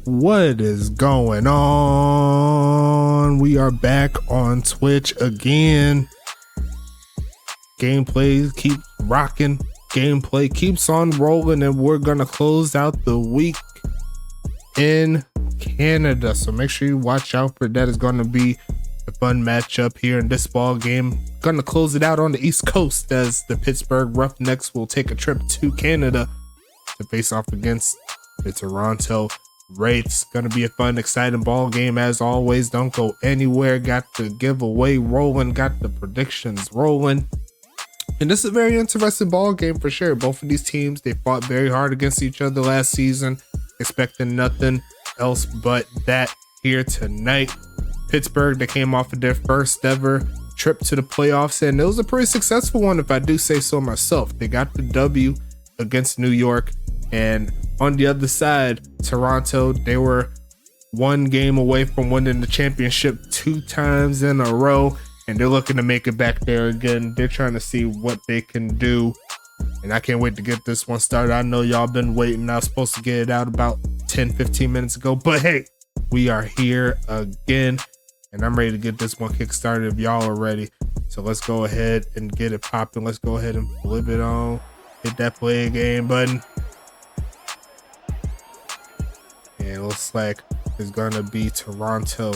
What is going on? We are back on Twitch again. Gameplay keeps rocking. Gameplay keeps on rolling, and we're gonna close out the week in Canada. So make sure you watch out for that. It's gonna be a fun matchup here in this ball game. Gonna close it out on the East Coast as the Pittsburgh Roughnecks will take a trip to Canada to face off against the Toronto Wraiths. Gonna be a fun, exciting ball game as always. Don't go anywhere. Got the giveaway rolling, got the predictions rolling, and this is a very interesting ball game for sure. Both of these teams, they fought very hard against each other last season, expecting nothing else but that here tonight. Pittsburgh, they came off of their first ever trip to the playoffs, and it was a pretty successful one if I do say so myself. They got the W against New York, and on the other side, Toronto, they were one game away from winning the championship 2 times in a row, and they're looking to make it back there again. They're trying to see what they can do, and I can't wait to get this one started. I know y'all been waiting. I was supposed to get it out about 10-15 minutes ago, but hey, we are here again, and I'm ready to get this one kick started if y'all are ready. So let's go ahead and get it popping. Let's go ahead and flip it on, hit that play game button. And it looks like it's gonna be Toronto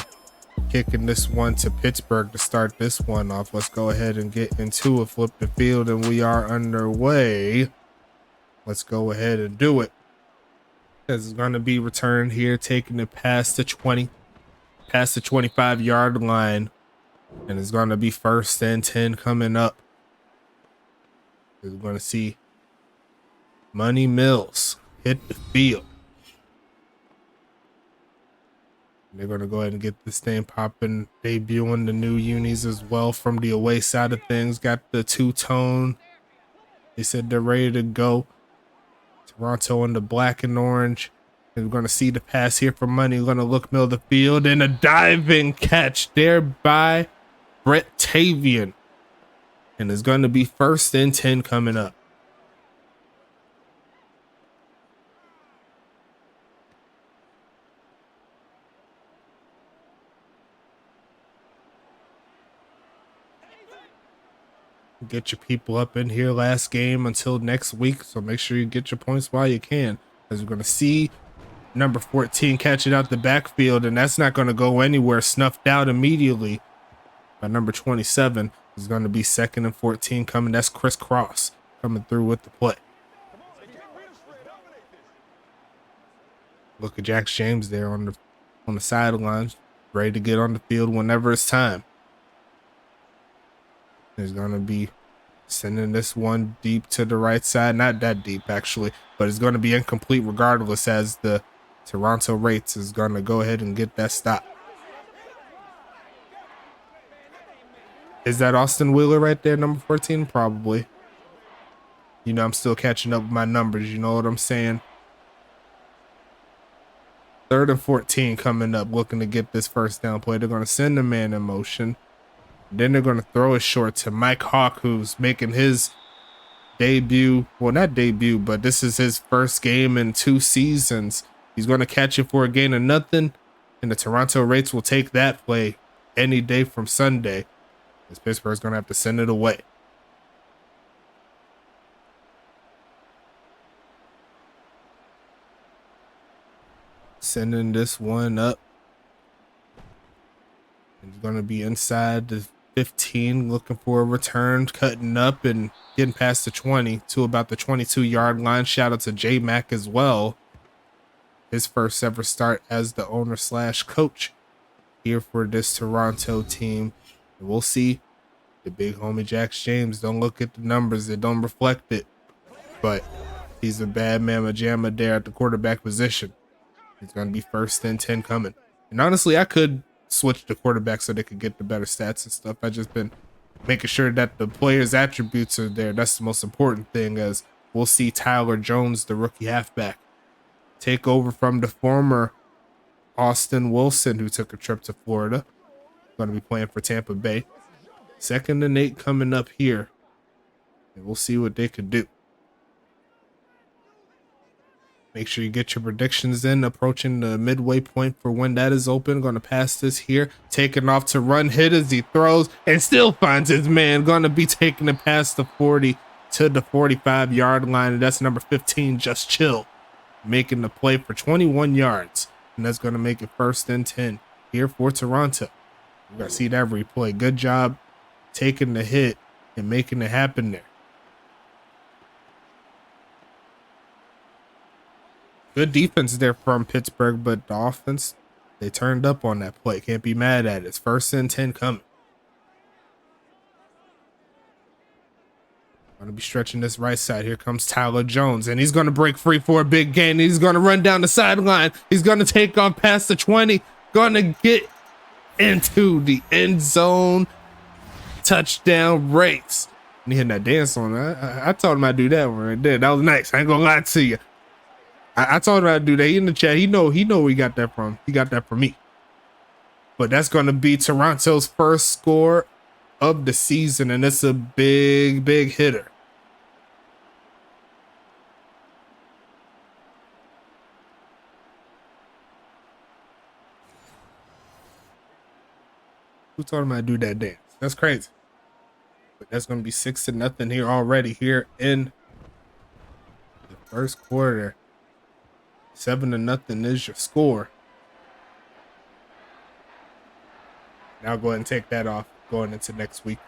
kicking this one to Pittsburgh to start this one off. Let's go ahead and get into it. Flip the field, and we are underway. Let's go ahead and do it. It's gonna be returned here, taking it past the 20, past the 25-yard line, and it's gonna be 1st and 10 coming up. We're gonna see Money Mills hit the field. They're going to go ahead and get this thing popping, debuting the new unis as well from the away side of things. Got the 2-tone. They said they're ready to go. Toronto in the black and orange. And we're going to see the pass here for Money. We're going to look middle of the field, and a diving catch there by Brett Tavian. And it's going to be 1st and 10 coming up. Get your people up in here last game until next week, so make sure you get your points while you can, as we're going to see number 14 catch it out the backfield, and that's not going to go anywhere. Snuffed out immediately by number 27. Is going to be 2nd and 14 coming. That's Chris Cross coming through with the play. Look at Jack James there on the sidelines, ready to get on the field whenever it's time. He's going to be sending this one deep to the right side. Not that deep, actually, but it's going to be incomplete regardless, as the Toronto Wraiths is going to go ahead and get that stop. Is that Austin Wheeler right there, number 14? Probably. You know, I'm still catching up with my numbers. You know what I'm saying? 3rd and 14 coming up, looking to get this 1st down play. They're going to send the man in motion. Then they're going to throw it short to Mike Hawk, who's making his debut. Well, not debut, but this is his 1st game in 2 seasons. He's going to catch it for a gain of nothing, and the Toronto Wraiths will take that play any day from Sunday, as Pittsburgh's going to have to send it away. Sending this one up. It's going to be inside the 15, looking for a return, cutting up and getting past the 20 to about the 22-yard line. Shout out to J-Mac as well. His 1st ever start as the owner/coach here for this Toronto team. And we'll see. The big homie Jack James, don't look at the numbers, they don't reflect it. But He's a bad mamma jamma there at the quarterback position. He's going to be 1st and 10 coming. And honestly, I could switch the quarterback so they could get the better stats and stuff. I just been making sure that the players' attributes are there. That's the most important thing, as we'll see Tyler Jones, the rookie halfback, take over from the former Austin Wilson, who took a trip to Florida. Going to be playing for Tampa Bay. 2nd and 8 coming up here. And we'll see what they could do. Make sure you get your predictions in, approaching the midway point for when that is open. Going to pass this here, taking off to run, hit as he throws, and still finds his man. Going to be taking it past the 40 to the 45-yard line, and that's number 15, Just Chill, making the play for 21 yards, and that's going to make it 1st and 10 here for Toronto. We're going to see that replay. Good job taking the hit and making it happen there. Good defense there from Pittsburgh, but the offense, they turned up on that play. Can't be mad at it. It's 1st and 10 coming. Going to be stretching this right side. Here comes Tyler Jones, and he's going to break free for a big gain. He's going to run down the sideline. He's going to take off past the 20. Going to get into the end zone. Touchdown, Wraiths. And he had that dance on. I told him I'd do that one right there. That was nice. I ain't going to lie to you. I told him I'd do that. He in the chat. He know where he got that from. He got that from me. But that's going to be Toronto's first score of the season, and it's a big, big hitter. Who told him I'd do that dance? That's crazy. But that's going to be 6-0 here already here in the first quarter. 7-0 is your score. Now go ahead and take that off going into next week.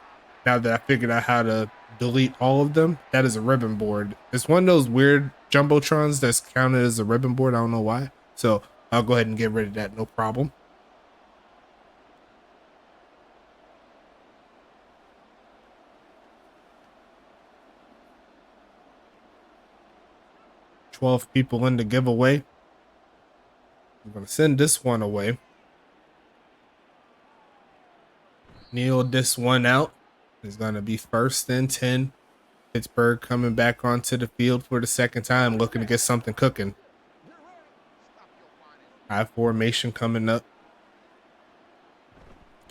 Now that I figured out how to delete all of them, that is a ribbon board. It's one of those weird jumbotrons that's counted as a ribbon board. I don't know why. So I'll go ahead and get rid of that. No problem. $12 people in the giveaway. I'm going to send this one away. Kneel this one out. It's going to be 1st and 10. Pittsburgh coming back onto the field for the 2nd time, looking to get something cooking. High formation coming up.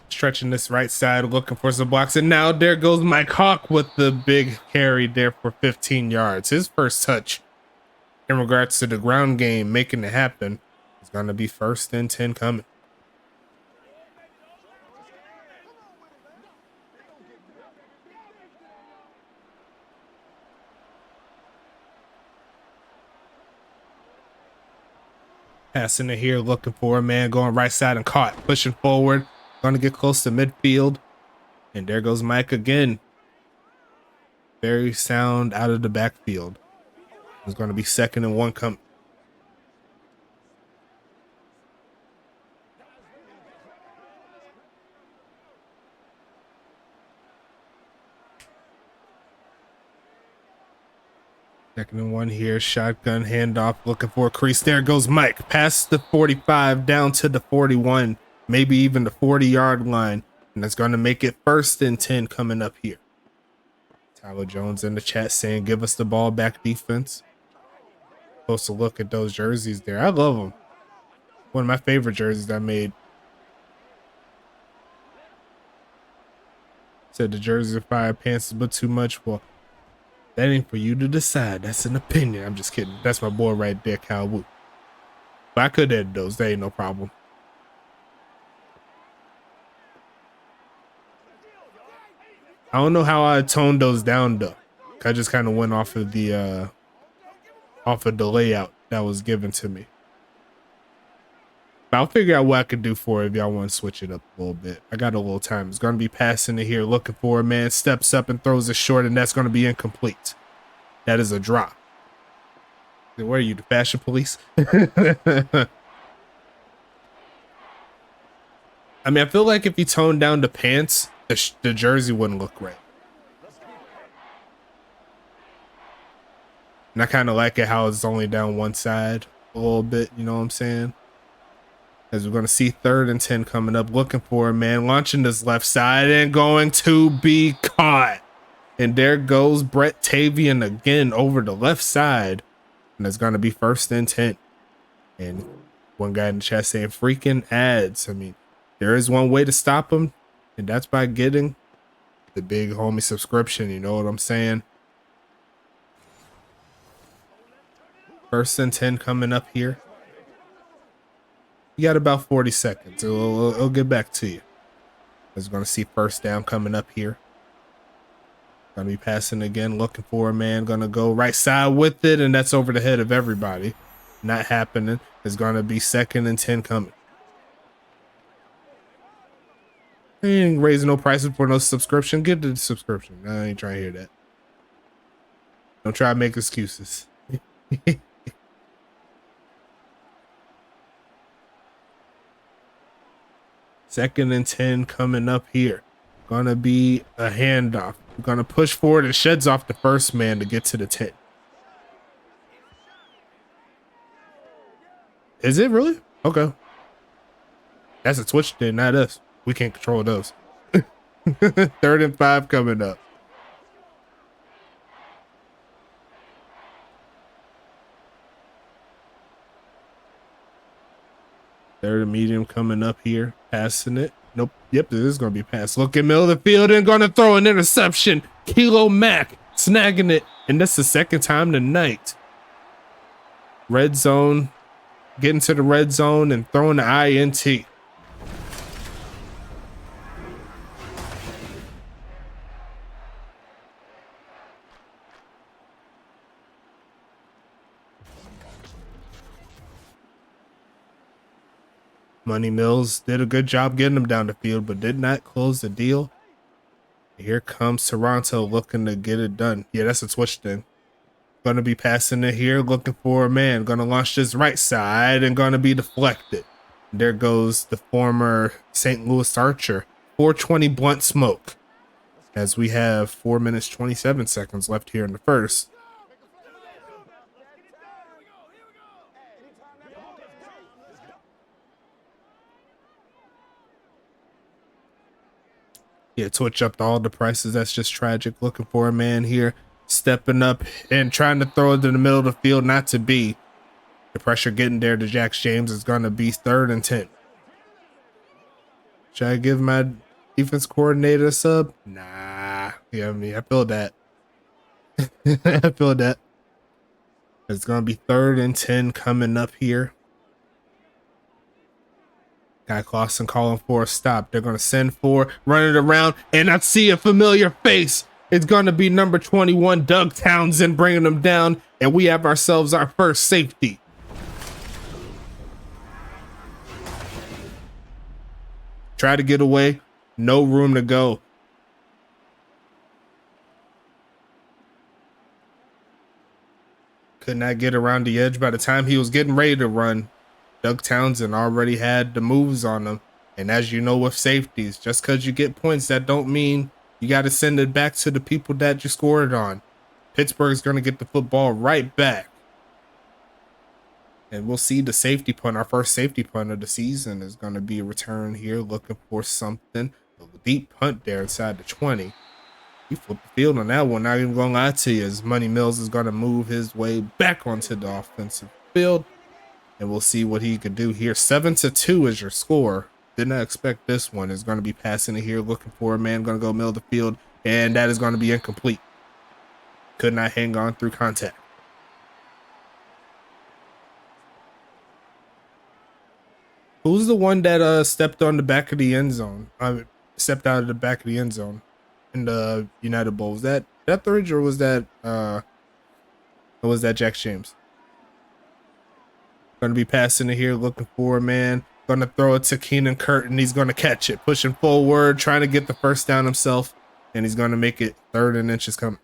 Stretching this right side, looking for some blocks. And now there goes Mike Hawk with the big carry there for 15 yards. His first touch in regards to the ground game, making it happen. It's going to be 1st and 10 coming. Passing it here, looking for a man, going right side and caught. Pushing forward, going to get close to midfield. And there goes Mike again. Very sound out of the backfield. It's going to be 2nd and 1 coming. Second and 1 here. Shotgun handoff. Looking for a crease. There goes Mike. Past the 45 down to the 41. Maybe even the 40-yard line. And that's going to make it 1st and 10 coming up here. Tyler Jones in the chat saying, give us the ball back, defense. Supposed to look at those jerseys there. I love them. One of my favorite jerseys I made. Said the jerseys are fire, pants but too much. Well, that ain't for you to decide. That's an opinion. I'm just kidding. That's my boy right there, Kyle Wu. But I could edit those. That ain't no problem. I don't know how I toned those down though. I just kind of went off of the layout that was given to me. But I'll figure out what I could do for it if y'all want to switch it up a little bit. I got a little time. It's going to be passing it here, looking for a man, steps up and throws it short, and that's going to be incomplete. That is a drop. Where are you, the fashion police? I mean, I feel like if you tone down the pants, the jersey wouldn't look right. And I kind of like it how it's only down one side a little bit, you know what I'm saying? As we're going to see 3rd and 10 coming up, looking for a man, launching this left side and going to be caught. And there goes Brett Tavian again over the left side. And it's going to be 1st and 10. And one guy in the chat saying freaking ads. I mean, there is one way to stop them, and that's by getting the big homie subscription. You know what I'm saying? 1st and 10 coming up here. You got about 40 seconds. It'll get back to you. It's going to see 1st down coming up here. Going to be passing again, looking for a man. Going to go right side with it, and that's over the head of everybody. Not happening. It's going to be 2nd and 10 coming. I ain't raising no prices for no subscription. Get the subscription. I ain't trying to hear that. Don't try to make excuses. 2nd and 10 coming up here. Gonna be a handoff. We're gonna push forward and sheds off the 1st man to get to the 10. Is it really? Okay. That's a Twitch thing, not us. We can't control those. 3rd and 5 coming up. 3rd and medium coming up here. Passing it. Nope. Yep, this is going to be passed. Look at middle of the field and going to throw an interception. Kilo Mack snagging it. And that's the 2nd time tonight. Red zone. Getting to the red zone and throwing the INT. Money Mills did a good job getting him down the field, but did not close the deal. Here comes Toronto looking to get it done. Yeah, that's a Twitch thing. Going to be passing it here, looking for a man. Going to launch this right side and going to be deflected. There goes the former St. Louis Archer. 420 blunt smoke. As we have 4 minutes, 27 seconds left here in the 1st. Yeah, Twitch upped all the prices. That's just tragic. Looking for a man here, stepping up and trying to throw it in the middle of the field, not to be. The pressure getting there to Jax James is going to be 3rd and 10. Should I give my defense coordinator a sub? Nah. Yeah, I mean, I feel that. I feel that. It's going to be 3rd and 10 coming up here. Guy Clausen calling for a stop. They're going to send for, run it around, and I see a familiar face. It's going to be number 21, Doug Townsend, bringing them down, and we have ourselves our 1st safety. Try to get away. No room to go. Could not get around the edge. By the time he was getting ready to run, Doug Townsend already had the moves on him. And as you know with safeties, just because you get points, that don't mean you got to send it back to the people that you scored on. Pittsburgh's going to get the football right back. And we'll see the safety punt. Our 1st safety punt of the season is going to be a return here, looking for something. A deep punt there inside the 20. He flipped the field on that one. Not even going to lie to you, as Money Mills is going to move his way back onto the offensive field. And we'll see what he could do here. 7-2 is your score. Did not expect this one. Is going to be passing it here, looking for a man. Going to go middle of the field. And that is going to be incomplete. Could not hang on through contact. Who's the one that stepped on the back of the end zone? Stepped out of the back of the end zone in the United Bowl. Was that Etheridge or was that Jax James? Going to be passing it here, looking for a man. Going to throw it to Keenan Curtin. He's going to catch it, pushing forward, trying to get the 1st down himself, and he's going to make it 3rd and inches coming.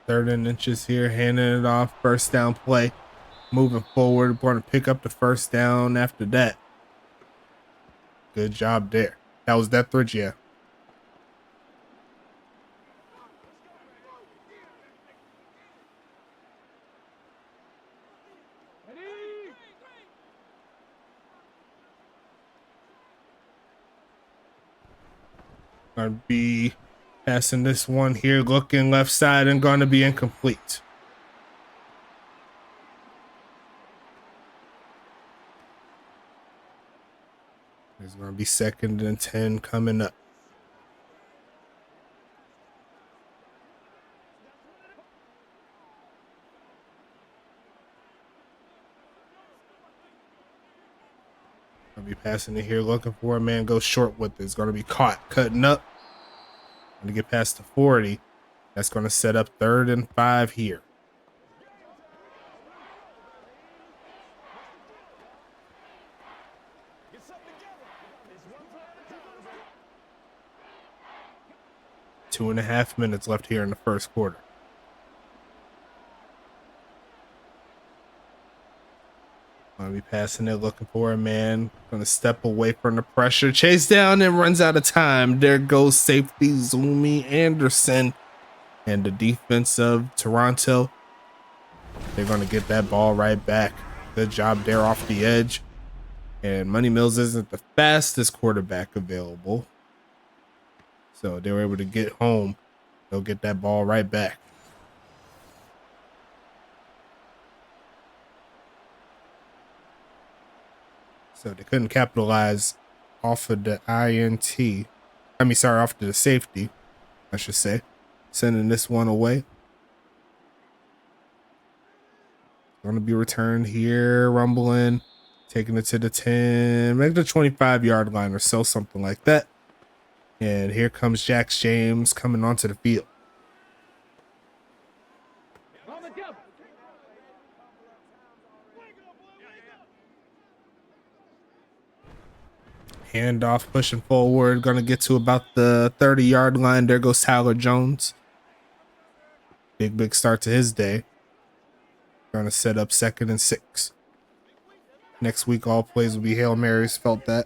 Third and inches here, handing it off. First down play. Moving forward, going to pick up the first down after that. Good job there. That was Deathridge, yeah. Gonna be passing this one here, looking left side, and gonna be incomplete. There's gonna be 2nd and 10 coming up. Gonna be passing it here, looking for a man, go short with it. It's gonna be caught, cutting up. Gonna get past the 40. That's gonna set up 3rd and 5 here. Two and a half minutes left here in the first quarter. Gonna be passing it, looking for a man. Gonna step away from the pressure. Chase down and runs out of time. There goes safety Zumi Anderson. And the defense of Toronto, they're gonna get that ball right back. Good job there off the edge. And Money Mills isn't the fastest quarterback available, so they were able to get home. They'll get that ball right back. So they couldn't capitalize off of the INT. Off of the safety, I should say. Sending this one away. Going to be returned here, rumbling, taking it to the 10, maybe the 25-yard line or so, something like that. And here comes Jax James coming onto the field. Handoff, pushing forward, going to get to about the 30-yard line. There goes Tyler Jones. Big start to his day. Going to set up 2nd and 6. Next week, all plays will be Hail Marys. Felt that.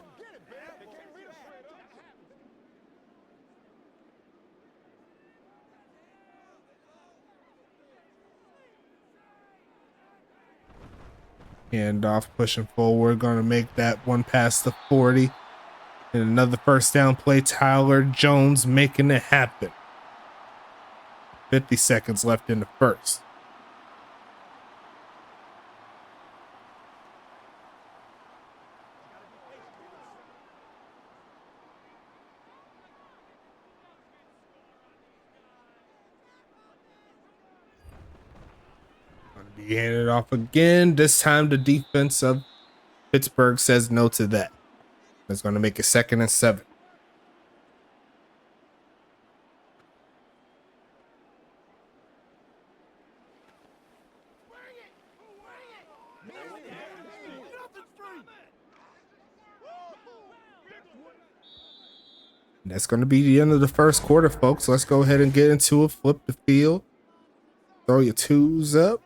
Handoff, pushing forward. Going to make that one past the 40. And another first down play. Tyler Jones making it happen. 50 seconds left in the first. Going to be handed off again. This time the defense of Pittsburgh says no to that. It's going to make it 2nd and 7. That's going to be the end of the first quarter, folks. Let's go ahead and get into it. Flip the field. Throw your twos up.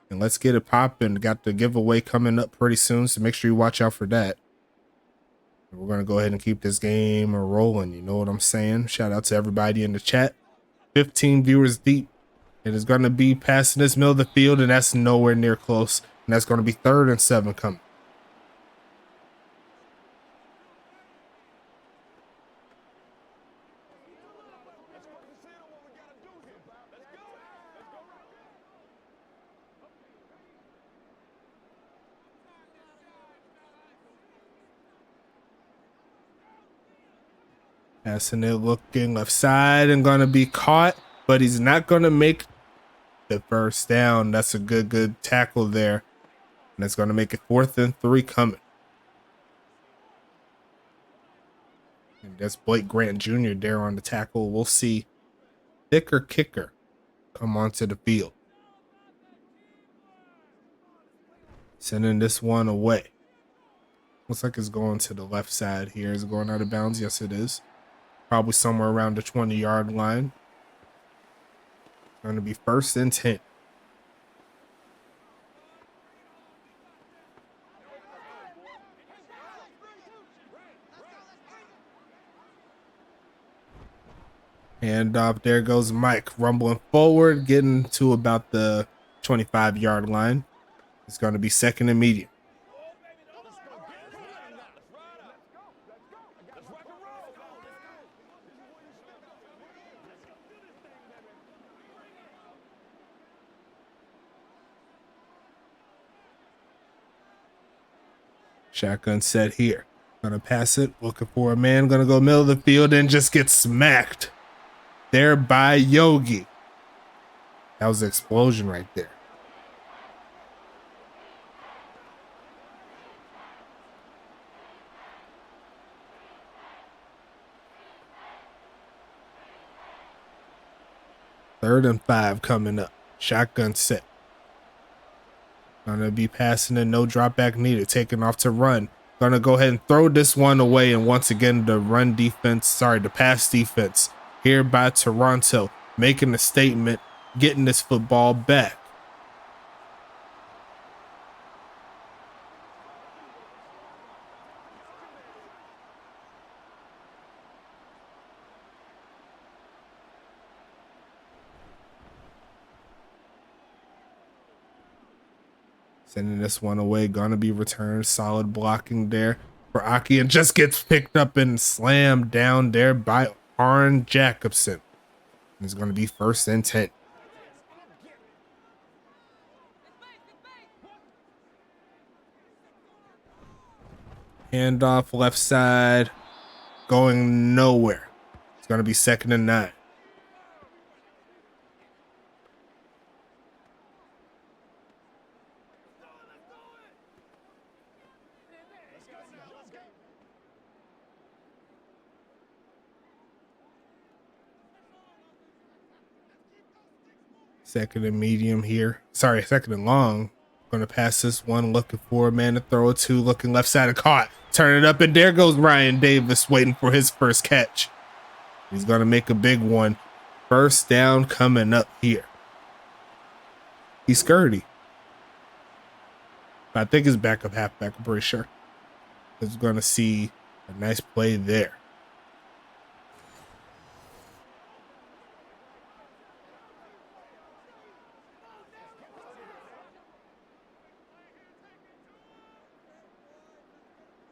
And let's get it popping. Got the giveaway coming up pretty soon, so make sure you watch out for that. We're going to go ahead and keep this game rolling. You know what I'm saying? Shout out to everybody in the chat. 15 viewers deep. It is going to be passing this middle of the field, and that's nowhere near close. And that's going to be 3rd and 7 coming. Passing it, looking left side, and going to be caught, but he's not going to make the first down. That's a good tackle there. And it's going to make it 4th and 3 coming. And that's Blake Grant Jr. there on the tackle. We'll see thicker kicker come onto the field. Sending this one away. Looks like it's going to the left side here. Is it going out of bounds? Yes, it is. Probably somewhere around the 20-yard line. Going to be 1st and 10. And there goes Mike, rumbling forward, getting to about the 25-yard line. It's going to be 2nd and medium. Shotgun set here. Gonna pass it, looking for a man, gonna go middle of the field and just get smacked there by Yogi. That was an explosion right there. Third and 5 coming up. Shotgun set. Gonna be passing it, no drop back needed. Taking off to run. Gonna go ahead and throw this one away. And once again, the pass defense here by Toronto, making a statement, getting this football back. Sending this one away, gonna be returned. Solid blocking there for Aki, and just gets picked up and slammed down there by Arn Jacobson. It's gonna be 1st and 10. Handoff left side, going nowhere. It's gonna be 2nd and 9. Second and medium here. Sorry, 2nd and long. Going to pass this one, looking for a man to throw it to, looking left side and caught. Turn it up, and there goes Ryan Davis waiting for his first catch. He's going to make a big one. 1st down coming up here. He's skirty. I think his backup halfback, I'm pretty sure. He's going to see a nice play there.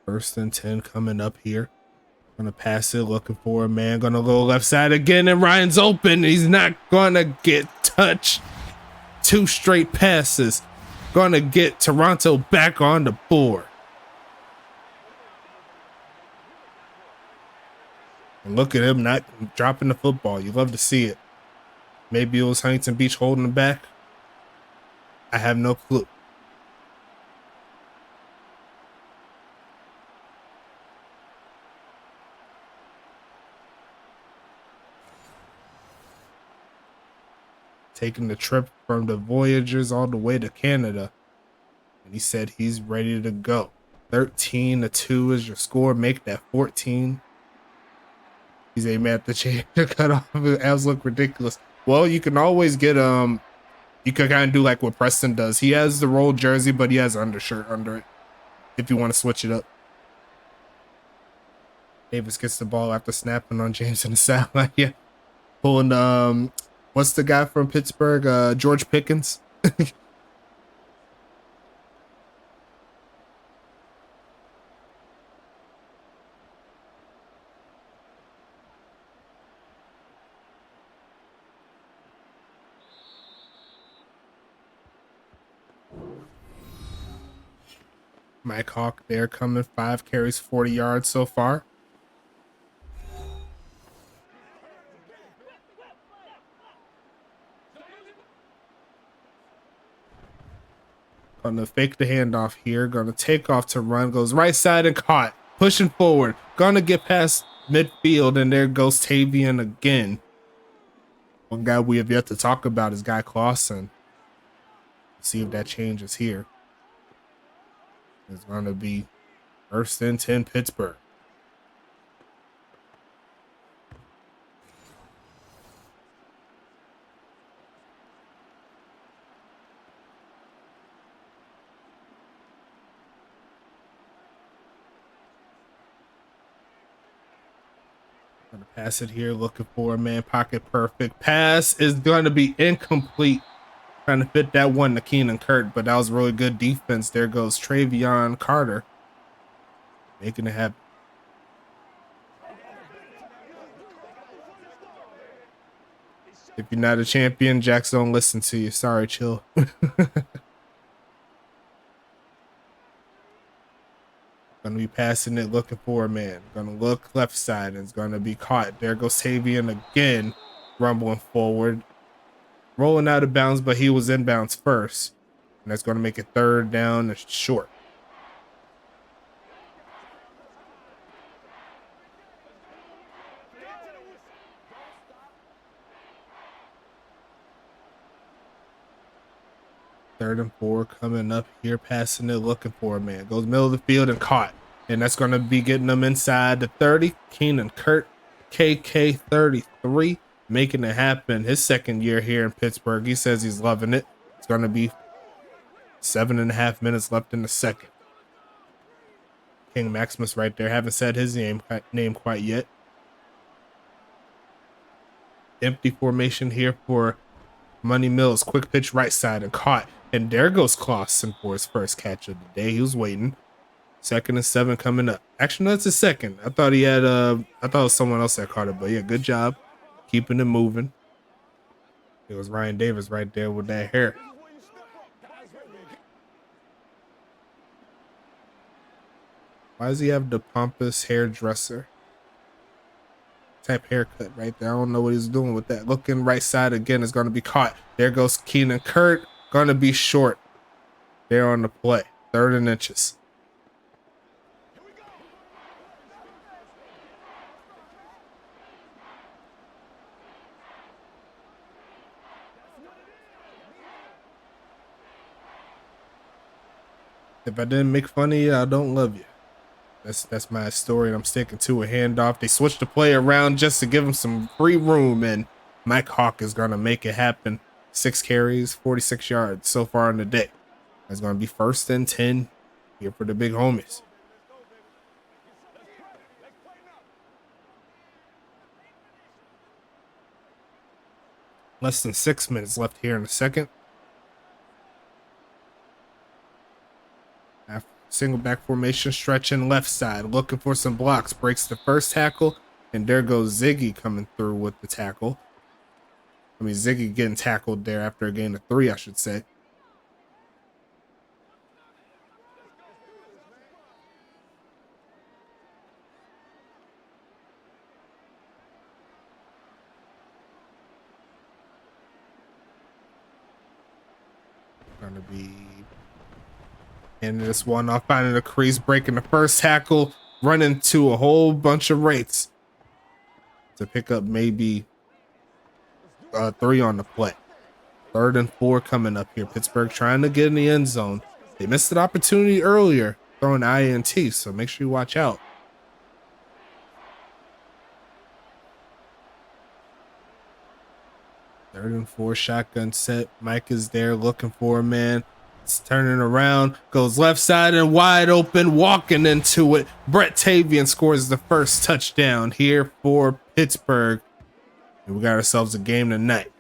First and 10 coming up here. Gonna pass it, looking for a man. Gonna go left side again, and Ryan's open. He's not gonna get touched. 2 straight passes. Gonna get Toronto back on the board. And look at him not dropping the football. You love to see it. Maybe it was Huntington Beach holding him back. I have no clue. Taking the trip from the Voyagers all the way to Canada. And he said he's ready to go. 13-2 is your score. Make that 14. He's aiming at the change to cut off. Abs look ridiculous. Well, you can always get you can kind of do like what Preston does. He has the rolled jersey, but he has an undershirt under it if you want to switch it up. Davis gets the ball after snapping on James in the sideline. Yeah. Pulling what's the guy from Pittsburgh? George Pickens. Mike Hawk there coming, 5 carries, 40 yards so far. Gonna fake the handoff here. Gonna take off to run. Goes right side and caught. Pushing forward. Gonna get past midfield, and there goes Tavian again. One guy we have yet to talk about is Guy Clausen. See if that changes here. It's gonna be 1st and 10 Pittsburgh. Gonna pass it here, looking for a man, pocket perfect. Pass is gonna be incomplete. Trying to fit that one to Keenan Kurt, but that was really good defense. There goes Travion Carter, making it happen. If you're not a champion, Jacks don't listen to you. Sorry, chill. Gonna be passing it, looking for a man. Gonna look left side, and it's gonna be caught. There goes Savian again, rumbling forward. Rolling out of bounds, but he was inbounds first. And that's gonna make it third down and short. Third and 4 coming up here, passing it, looking for a man. Goes middle of the field and caught. And that's going to be getting them inside the 30. Keenan Kurt, KK 33, making it happen. His second year here in Pittsburgh. He says he's loving it. It's going to be 7.5 minutes left in the second. King Maximus right there. Haven't said his name quite yet. Empty formation here for Money Mills. Quick pitch right side and caught. And there goes Clausen for his first catch of the day. He was waiting. 2nd and 7 coming up. Actually, no, that's a second. I thought he had I thought it was someone else that caught it, but yeah, good job keeping it moving. It was Ryan Davis right there with that hair. Why does he have the pompous hairdresser type haircut right there? I don't know what he's doing with that. Looking right side again is going to be caught. There goes Keenan Kurt. Going to be short there on the play. 3rd and inches. If I didn't make fun of you, I don't love you. That's my story, and I'm sticking to a handoff. They switched the play around just to give him some free room, and Mike Hawk is going to make it happen. 6 carries, 46 yards so far in the day. It's going to be 1st and 10 here for the big homies. Less than 6 minutes left here in the second. After single back formation, stretching left side, looking for some blocks. Breaks the first tackle, and there goes Ziggy coming through with the tackle. I mean, Ziggy getting tackled there after a gain of 3, I should say. Gonna be handing this one off, finding the crease, breaking the first tackle, running to a whole bunch of Wraiths to pick up maybe 3 on the play. 3rd and 4 coming up here. Pittsburgh trying to get in the end zone. They missed an opportunity earlier throwing INT, so make sure you watch out. Third and 4 shotgun set. Mike is there looking for a man. It's turning around, goes left side and wide open, walking into it. Brett Tavian scores the first touchdown here for Pittsburgh. And we got ourselves a game tonight.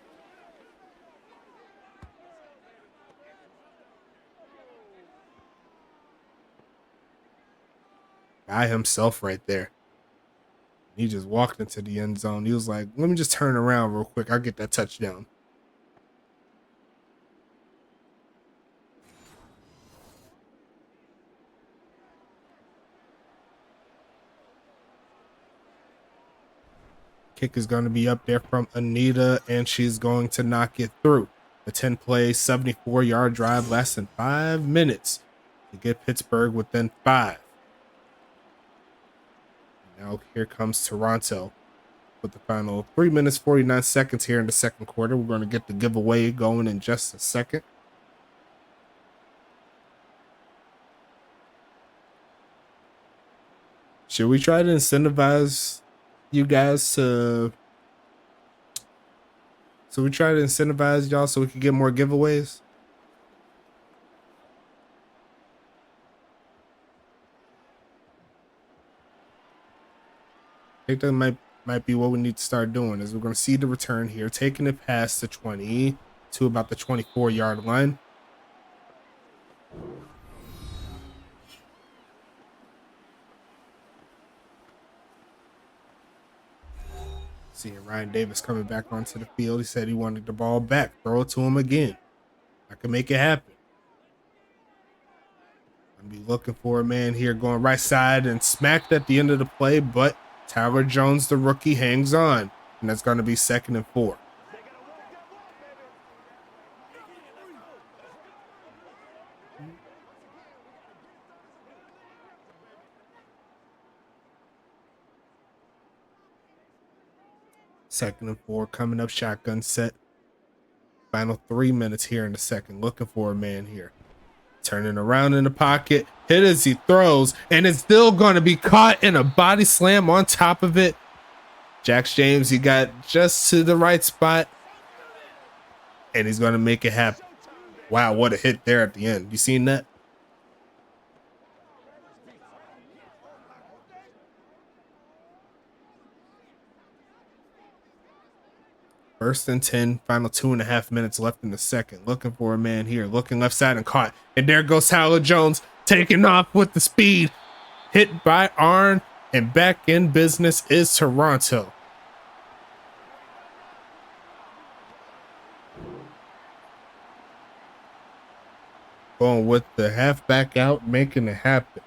By himself right there. He just walked into the end zone. He was like, let me just turn around real quick. I'll get that touchdown. Kick is going to be up there from Anita, and she's going to knock it through. The 10-play, 74-yard drive lasting 5 minutes to get Pittsburgh within 5. Now here comes Toronto with the final 3 minutes, 49 seconds here in the second quarter. We're going to get the giveaway going in just a second. Should we try to incentivize you guys to... So we try to incentivize y'all so we can get more giveaways? I think that might might be what we need to start doing. Is we're going to see the return here, taking it past the 20 to about the 24-yard line. Seeing Ryan Davis coming back onto the field. He said he wanted the ball back. Throw it to him again. I can make it happen. I'll be looking for a man here going right side and smacked at the end of the play, but Tyler Jones, the rookie, hangs on. And that's going to be 2nd and 4. Second and 4 coming up, shotgun set. Final 3 minutes here in the second. Looking for a man here. Turning around in the pocket. Hit as he throws. And it's still going to be caught in a body slam on top of it. Jax James, he got just to the right spot. And he's going to make it happen. Wow, what a hit there at the end. You seen that? First and 10, final 2.5 minutes left in the second. Looking for a man here, looking left side and caught. And there goes Tyler Jones, taking off with the speed. Hit by Arn, and back in business is Toronto. Going with the halfback out, making it happen.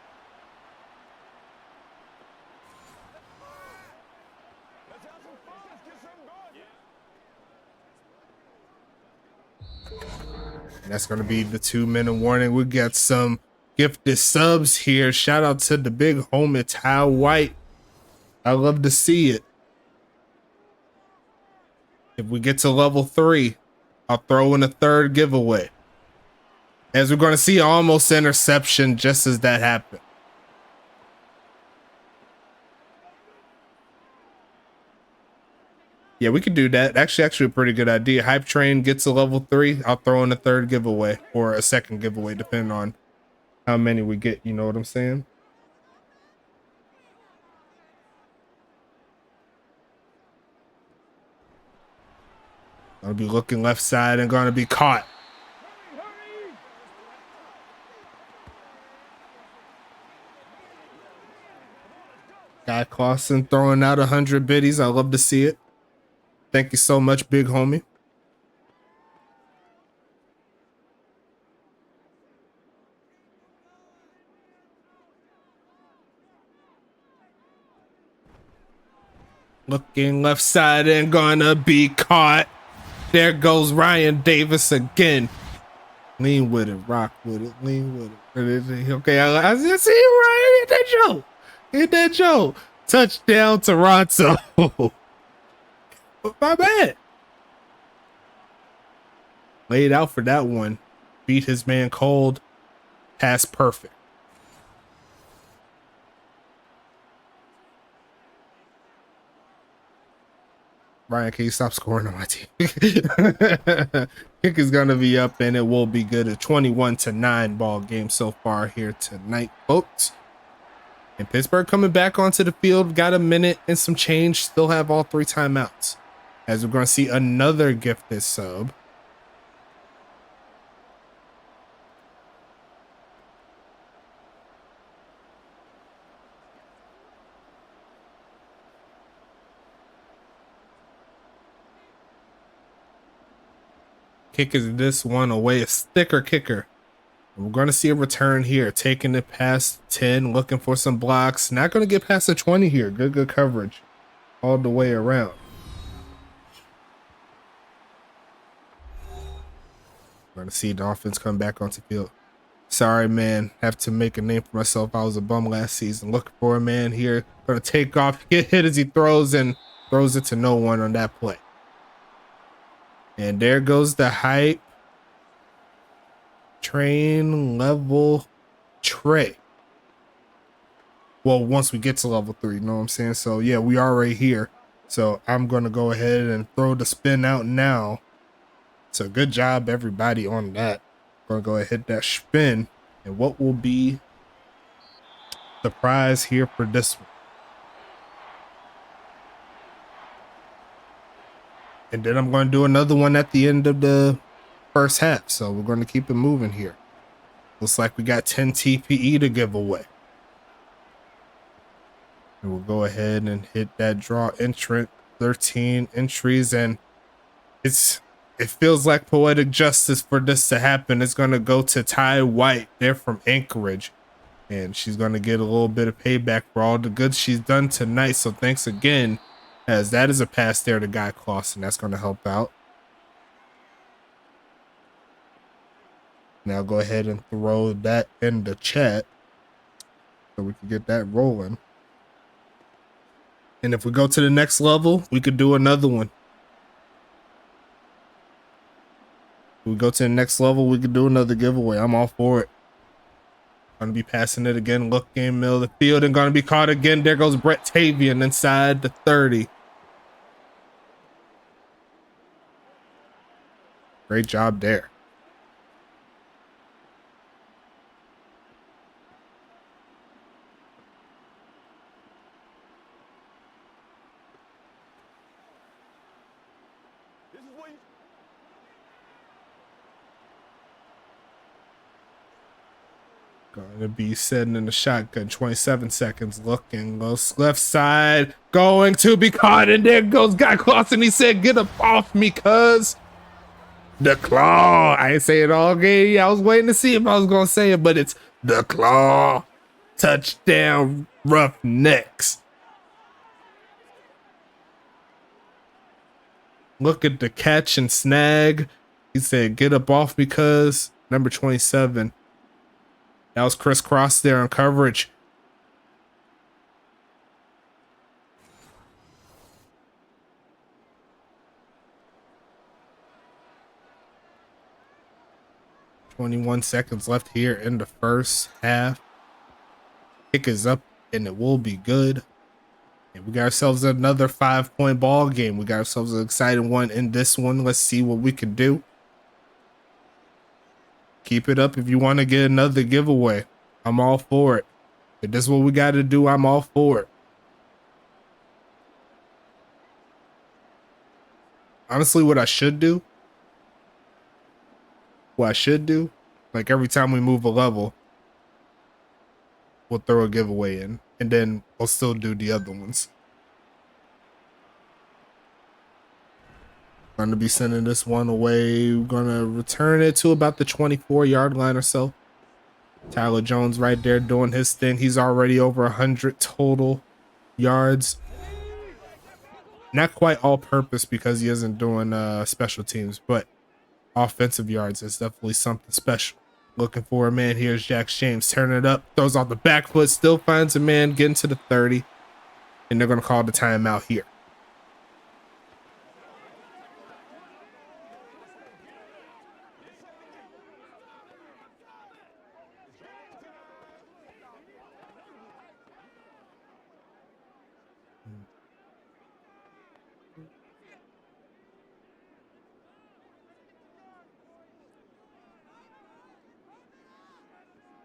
That's going to be the 2-minute warning. We got some gifted subs here. Shout out to the big homie, Ty White. I love to see it. If we get to level 3, I'll throw in a 3rd giveaway. As we're going to see almost interception just as that happened. Yeah, we could do that. Actually a pretty good idea. Hype Train gets a level 3. I'll throw in a 3rd giveaway or a 2nd giveaway, depending on how many we get. You know what I'm saying? I'll be looking left side and going to be caught. Guy Clausen throwing out 100 biddies. I love to see it. Thank you so much, big homie. Looking left side and gonna be caught. There goes Ryan Davis again. Lean with it, rock with it, lean with it. Okay, I see Ryan hit that joke. Hit that joke. Touchdown, Toronto. My bad. Laid out for that one. Beat his man cold. Pass perfect. Ryan, can you stop scoring on my team? Kick is going to be up, and it will be good. A 21-9 ball game so far here tonight, folks. And Pittsburgh coming back onto the field. Got a minute and some change. Still have all 3 timeouts. As we're going to see another gifted sub. Kick is this one away, a sticker kicker. We're going to see a return here, taking it past 10, looking for some blocks. Not going to get past the 20 here. Good coverage all the way around. We're going to see the offense come back onto the field. Sorry, man. Have to make a name for myself. I was a bum last season. Looking for a man here. Going to take off, get hit as he throws, and throws it to no one on that play. And there goes the hype train level tray. Well, once we get to level 3, you know what I'm saying? So yeah, we are right here. So I'm going to go ahead and throw the spin out now. So good job, everybody, on that. Going to go ahead and hit that spin. And what will be the prize here for this one? And then I'm going to do another one at the end of the first half. So we're going to keep it moving here. Looks like we got 10 TPE to give away. And we'll go ahead and hit that draw entrant. 13 entries, and it feels like poetic justice for this to happen. It's going to go to Ty White. They're from Anchorage. And she's going to get a little bit of payback for all the good she's done tonight. So thanks again, as that is a pass there to Guy Clausen. That's going to help out. Now go ahead and throw that in the chat so we can get that rolling. And if we go to the next level, we could do another one. If we go to the next level, we could do another giveaway. I'm all for it. Gonna be passing it again. Looking middle of the field and gonna be caught again. There goes Brett Tavian inside the 30. Great job there. Gonna be sitting in the shotgun. 27 seconds. Looking, goes left side. Going to be caught. And there goes Guy Clausen. He said, "Get up off me, cuz." The claw. I ain't say it all game. I was waiting to see if I was gonna say it, but it's the claw. Touchdown, Roughnecks. Look at the catch and snag. He said, "Get up off me, cuz." Number 27. That was crisscross there on coverage. "21 seconds left here in the first half. Kick is up and it will be good. And we got ourselves another 5-point ball game. We got ourselves an exciting one in this one. Let's see what we can do. Keep it up if you want to get another giveaway. I'm all for it. If this is what we got to do, I'm all for it. Honestly, what I should do, like every time we move a level, we'll throw a giveaway in, and then we'll still do the other ones. Going to be sending this one away. We're going to return it to about the 24-yard line or so. Tyler Jones right there doing his thing. He's already over 100 total yards. Not quite all purpose because he isn't doing special teams, but offensive yards is definitely something special. Looking for a man. Here's Jack James. Turning it up. Throws off the back foot. Still finds a man. Getting to the 30. And they're going to call the timeout here.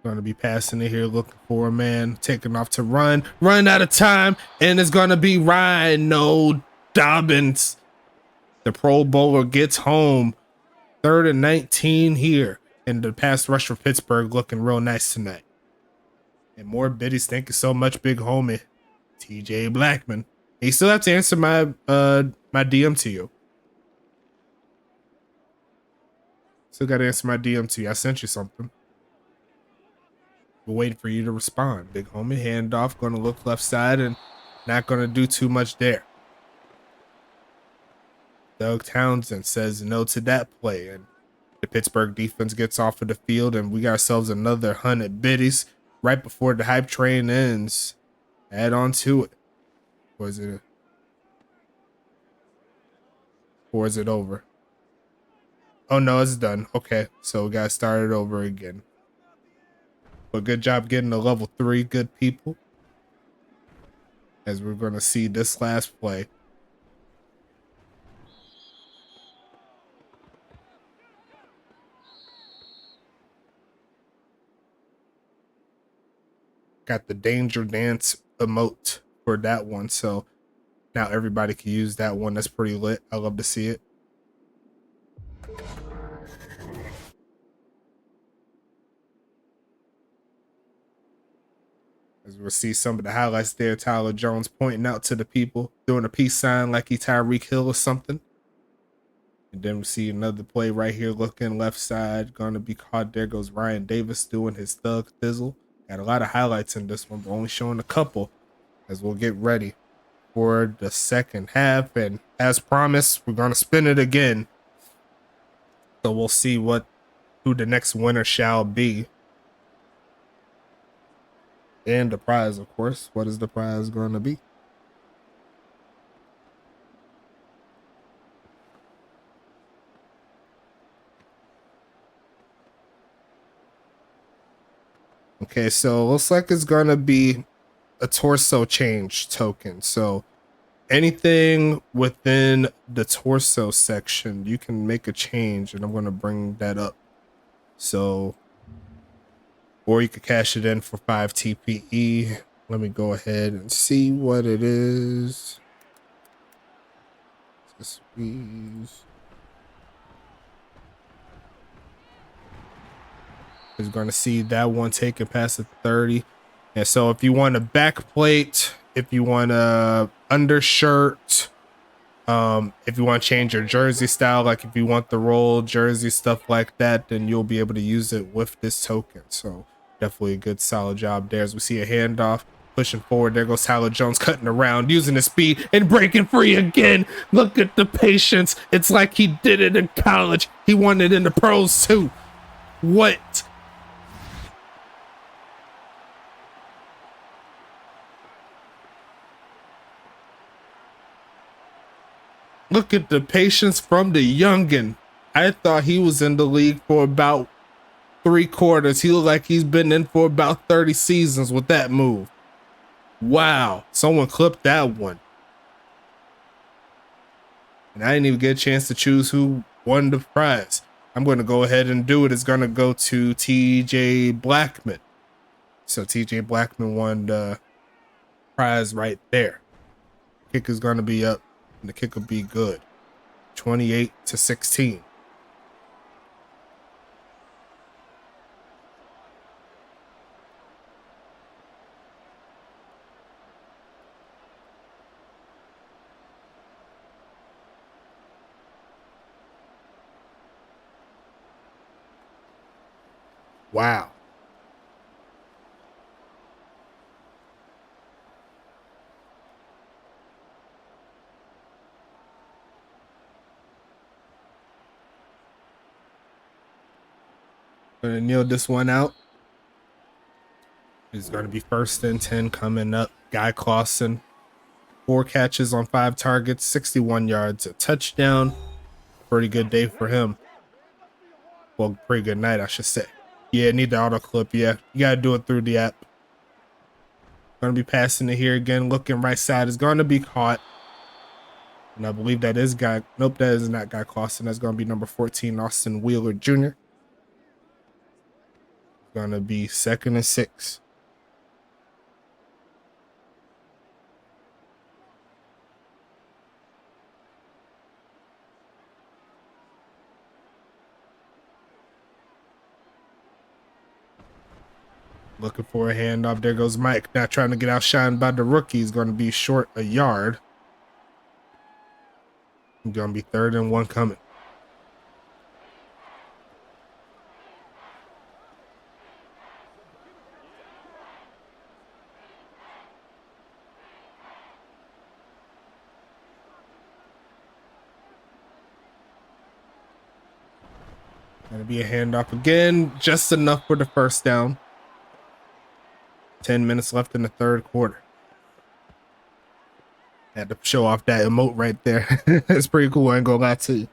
Going to be passing it here, looking for a man, taking off to run out of time, and it's going to be Rhino Dobbins. The Pro Bowler gets home. 3rd and 19 here, and the pass rush for Pittsburgh looking real nice tonight. And more biddies. Thank you so much, big homie TJ Blackman. You still have to answer my my DM to you. Still got to answer my DM to you. I sent you something. We're waiting for you to respond, big homie. Handoff, going to look left side and not going to do too much there. Doug Townsend says no to that play, and the Pittsburgh defense gets off of the field, and we got ourselves another 100 biddies right before the hype train ends. Add on to it. Or is it over? Oh no, it's done. Okay, so we got to start it over again. But good job getting to level 3, good people. As we're going to see this last play. Got the danger dance emote for that one. So Now everybody can use that one. That's pretty lit. I love to see it. As we'll see some of the highlights there, Tyler Jones pointing out to the people, doing a peace sign like he Tyreek Hill or something. And then we see another play right here, looking left side, gonna be caught. There goes Ryan Davis doing his thug thizzle. Got a lot of highlights in this one, but only showing a couple as we'll get ready for the second half. And as promised, we're gonna spin it again. So we'll see who the next winner shall be. And the prize, of course. What is the prize going to be? Okay, so looks like it's going to be a torso change token. So anything within the torso section, you can make a change, and I'm going to bring that up. So, or you could cash it in for 5 TPE. Let me go ahead and see what it is. Squeeze. Is going to see that one taken past the 30. And so if you want a back plate, if you want a undershirt, if you want to change your jersey style, like if you want the roll jersey, stuff like that, then you'll be able to use it with this token. So definitely a good solid job there. As we see a handoff pushing forward, there goes Tyler Jones cutting around, using his speed and breaking free again. Look at the patience. It's like he did it in college. He won it in the pros too. What? Look at the patience from the youngin. I thought he was in the league for about 3 quarters. He looked like he's been in for about 30 seasons with that move. Wow. Someone clipped that one. And I didn't even get a chance to choose who won the prize. I'm going to go ahead and do it. It's going to go to TJ Blackman. So TJ Blackman won the prize right there. Kick is going to be up. And the kick will be good. 28-16. Wow. Gonna kneel this one out. It's gonna be 1st and 10 coming up. Guy Clausen, 4 catches on 5 targets, 61 yards, a touchdown. Pretty good day for him. Well, pretty good night, I should say. Yeah, need the auto clip. Yeah, you gotta do it through the app. Gonna be passing it here again. Looking right side is gonna be caught. And I believe that is Guy. Nope, that is not Guy Clausen. That's gonna be number 14, Austin Wheeler Jr. Gonna be 2nd and 6. Looking for a handoff. There goes Mike. Now trying to get outshined by the rookie. He's going to be short a yard. Going to be 3rd and 1 coming. Going to be a handoff again. Just enough for the 1st down. 10 minutes left in the 3rd quarter. Had to show off that emote right there. It's pretty cool. I ain't gonna lie to you.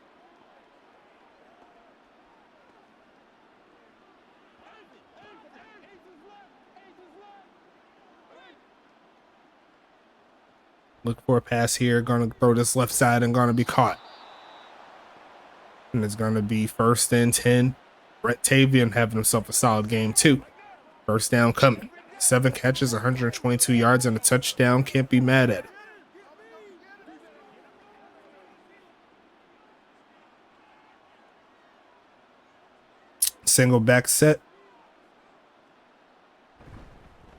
Look for a pass here. Gonna throw this left side and gonna be caught. And it's gonna be 1st and 10. Brett Tavian having himself a solid game too. 1st down coming. 7 catches, 122 yards, and a touchdown. Can't be mad at it. Single back set.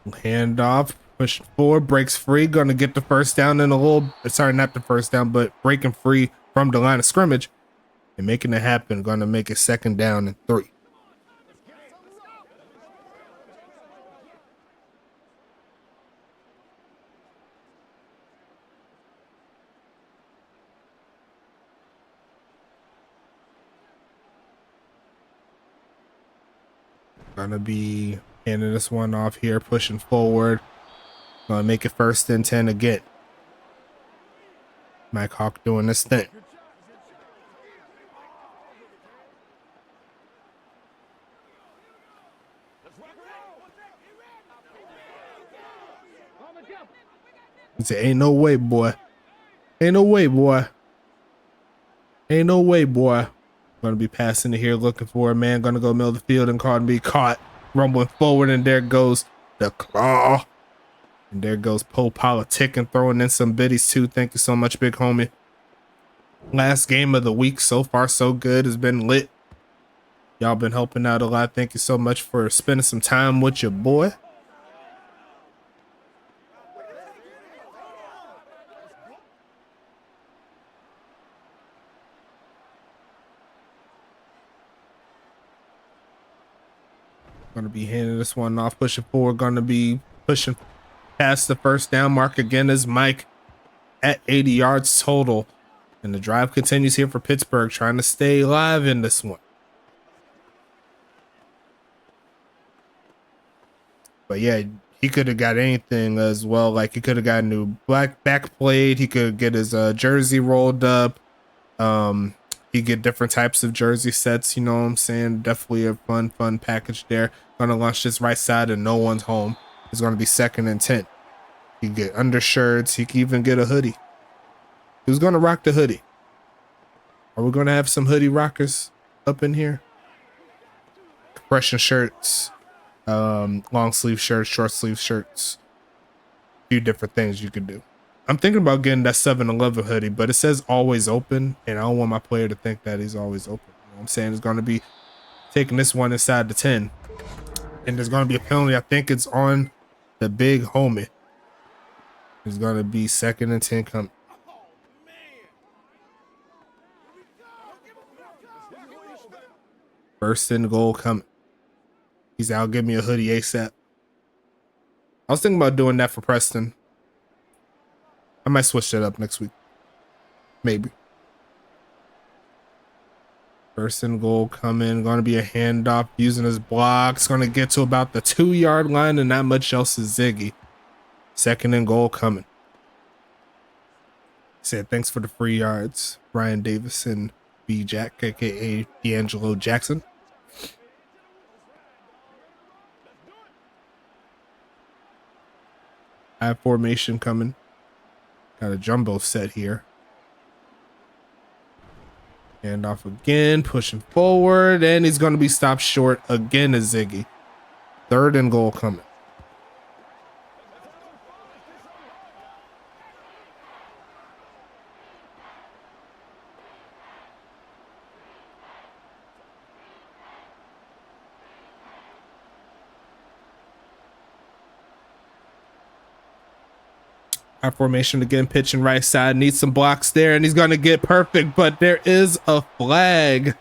Handoff. Push forward. Breaks free. Gonna get the first down in a little. Sorry, not the first down, but breaking free from the line of scrimmage and making it happen. Gonna make it 2nd down and 3. Gonna be handing this one off here, pushing forward. Gonna make it 1st and 10 again. Mike Hawk doing this thing. He said, ain't no way, boy. Ain't no way, boy. Ain't no way, boy. Gonna be passing it here, looking for a man. Gonna go middle of the field and be caught. Rumbling forward, and there goes the claw. And there goes Poe politicking, throwing in some biddies too. Thank you so much, big homie. Last game of the week. So far, so good. It's been lit. Y'all been helping out a lot. Thank you so much for spending some time with your boy. Gonna be handing this one off, pushing forward. Gonna be pushing past the 1st down mark again as Mike at 80 yards total. And the drive continues here for Pittsburgh, trying to stay alive in this one. But yeah, he could have got anything as well. Like he could have got a new black back plate. He could get his jersey rolled up. He get different types of jersey sets. You know what I'm saying? Definitely a fun package there. Gonna launch this right side and no one's home. It's gonna be 2nd and 10. He can get undershirts. He can even get a hoodie. Who's gonna rock the hoodie? Are we gonna have some hoodie rockers up in here? Compression shirts, long sleeve shirts, short sleeve shirts. A few different things you could do. I'm thinking about getting that 7-Eleven hoodie, but it says always open, and I don't want my player to think that he's always open. You know what I'm saying? It's going to be taking this one inside the 10, and there's going to be a penalty. I think it's on the big homie. It's going to be 2nd and 10 coming. First and goal coming. He's out. Give me a hoodie ASAP. I was thinking about doing that for Preston. I might switch that up next week. Maybe. First and goal coming. Going to be a handoff using his blocks. Going to get to about the 2-yard line and not much else is Ziggy. 2nd and goal coming. Said thanks for the free yards, Brian Davis and B Jack, aka D'Angelo Jackson. I have formation coming. Got a jumbo set here. Hand off again, pushing forward, and he's going to be stopped short again as Ziggy. 3rd and goal coming. Our formation again, pitching right side, needs some blocks there, and he's going to get perfect, but there is a flag,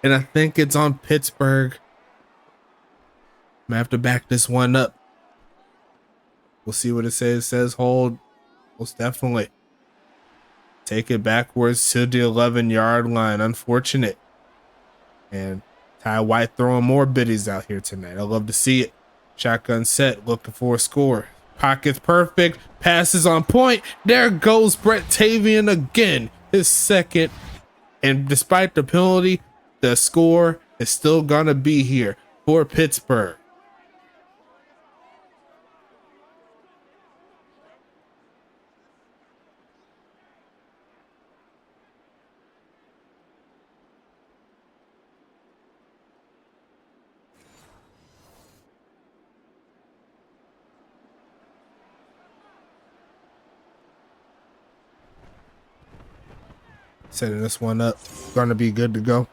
and I think it's on Pittsburgh. I'm going to have to back this one up. We'll see what it says. It says hold. Most definitely. Take it backwards to the 11-yard line. Unfortunate. And Ty White throwing more biddies out here tonight. I love to see it. Shotgun set, looking for a score. Pockets perfect, passes on point. There goes Brett Tavian again, his 2nd. And despite the penalty, the score is still gonna be here for Pittsburgh. Setting this one up, gonna be good to go.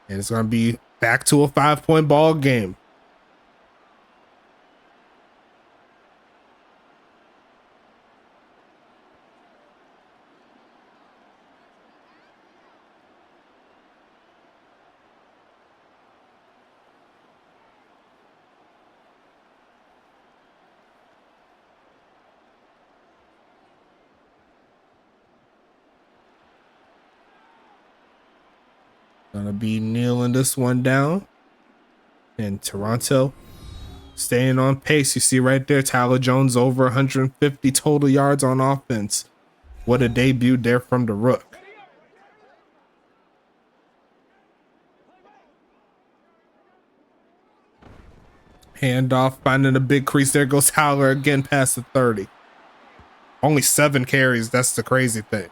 And it's going to be back to a 5-point ball game. Gonna be kneeling this one down. And Toronto staying on pace. You see right there, Tyler Jones over 150 total yards on offense. What a debut there from the Rook. Handoff, finding a big crease. There goes Howler again past the 30. Only 7 carries. That's the crazy thing.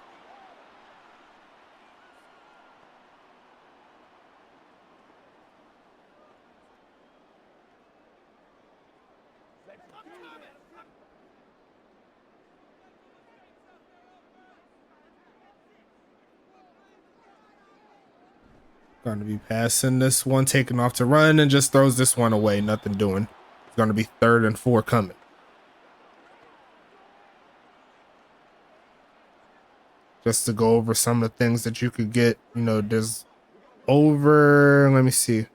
Going to be passing this one, taking off to run, and just throws this one away. Nothing doing. It's going to be 3rd and 4 coming. Just to go over some of the things that you could get. You know, there's over, let me see.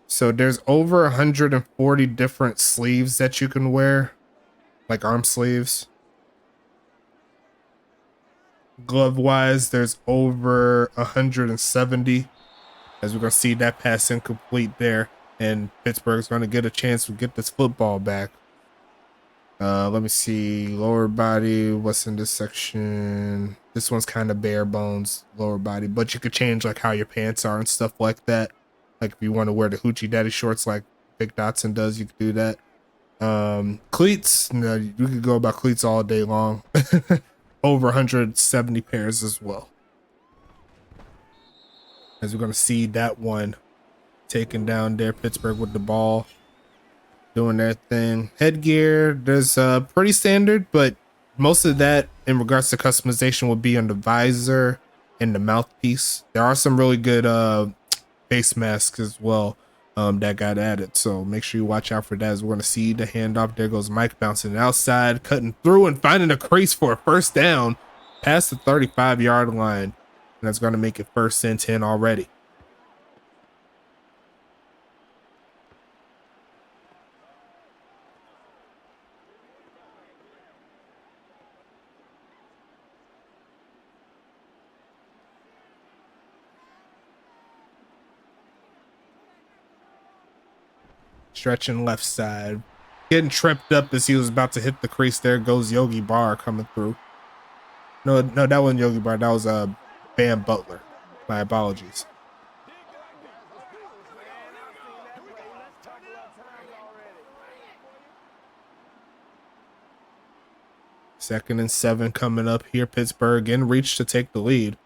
So there's over 140 different sleeves that you can wear, like arm sleeves. Glove wise, there's over 170. As we're going to see that pass incomplete there. And Pittsburgh's going to get a chance to get this football back. Let me see. Lower body. What's in this section? This one's kind of bare bones, lower body. But you could change like how your pants are and stuff like that. Like if you want to wear the Hoochie Daddy shorts like Vic Dotson does, you could do that. Cleats. No, you could go about cleats all day long. Over 170 pairs as well. As we're going to see that one taken down there. Pittsburgh with the ball. Doing their thing. Headgear, there's pretty standard, but most of that in regards to customization will be on the visor and the mouthpiece. There are some really good face masks as well that got added. So make sure you watch out for that as we're going to see the handoff. There goes Mike bouncing outside, cutting through and finding a crease for a first down past the 35-yard line. And that's going to make it 1st and 10 already. Stretching left side. Getting tripped up as he was about to hit the crease. There goes Yogi Barr coming through. No, that wasn't Yogi Barr. That was Bam Butler. My apologies. Second and 7 coming up here. Pittsburgh in reach to take the lead.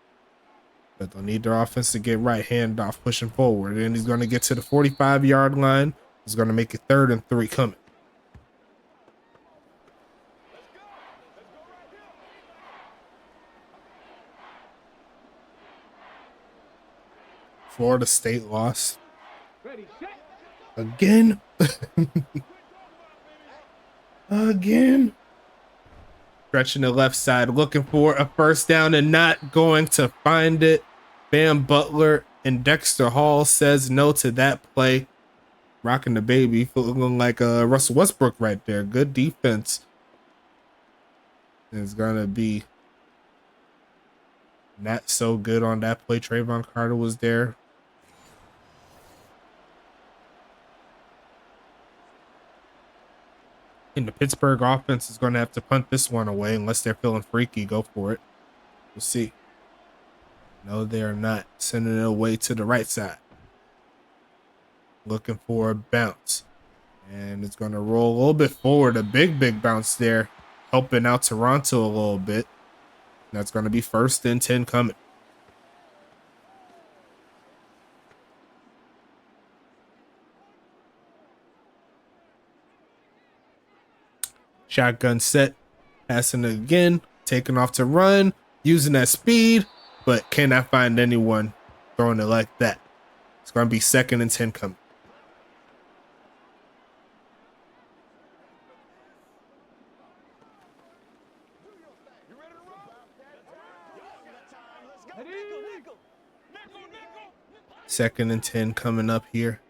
But they'll need their offense to get right. Handoff pushing forward. And he's going to get to the 45-yard line. He's going to make it 3rd and 3 coming. Florida State lost. Again. Again. Stretching the left side, looking for a first down and not going to find it. Bam Butler and Dexter Hall says no to that play. Rocking the baby, looking like Russell Westbrook right there. Good defense. It's going to be not so good on that play. Trayvon Carter was there. And the Pittsburgh offense is going to have to punt this one away unless they're feeling freaky. Go for it. We'll see. No, they are not. Sending it away to the right side. Looking for a bounce. And it's going to roll a little bit forward. A big bounce there. Helping out Toronto a little bit. And that's going to be 1st and 10 coming. Shotgun set, passing it again, taking off to run, using that speed, but cannot find anyone throwing it like that. It's going to be 2nd and 10 coming. Second and 10 coming up here.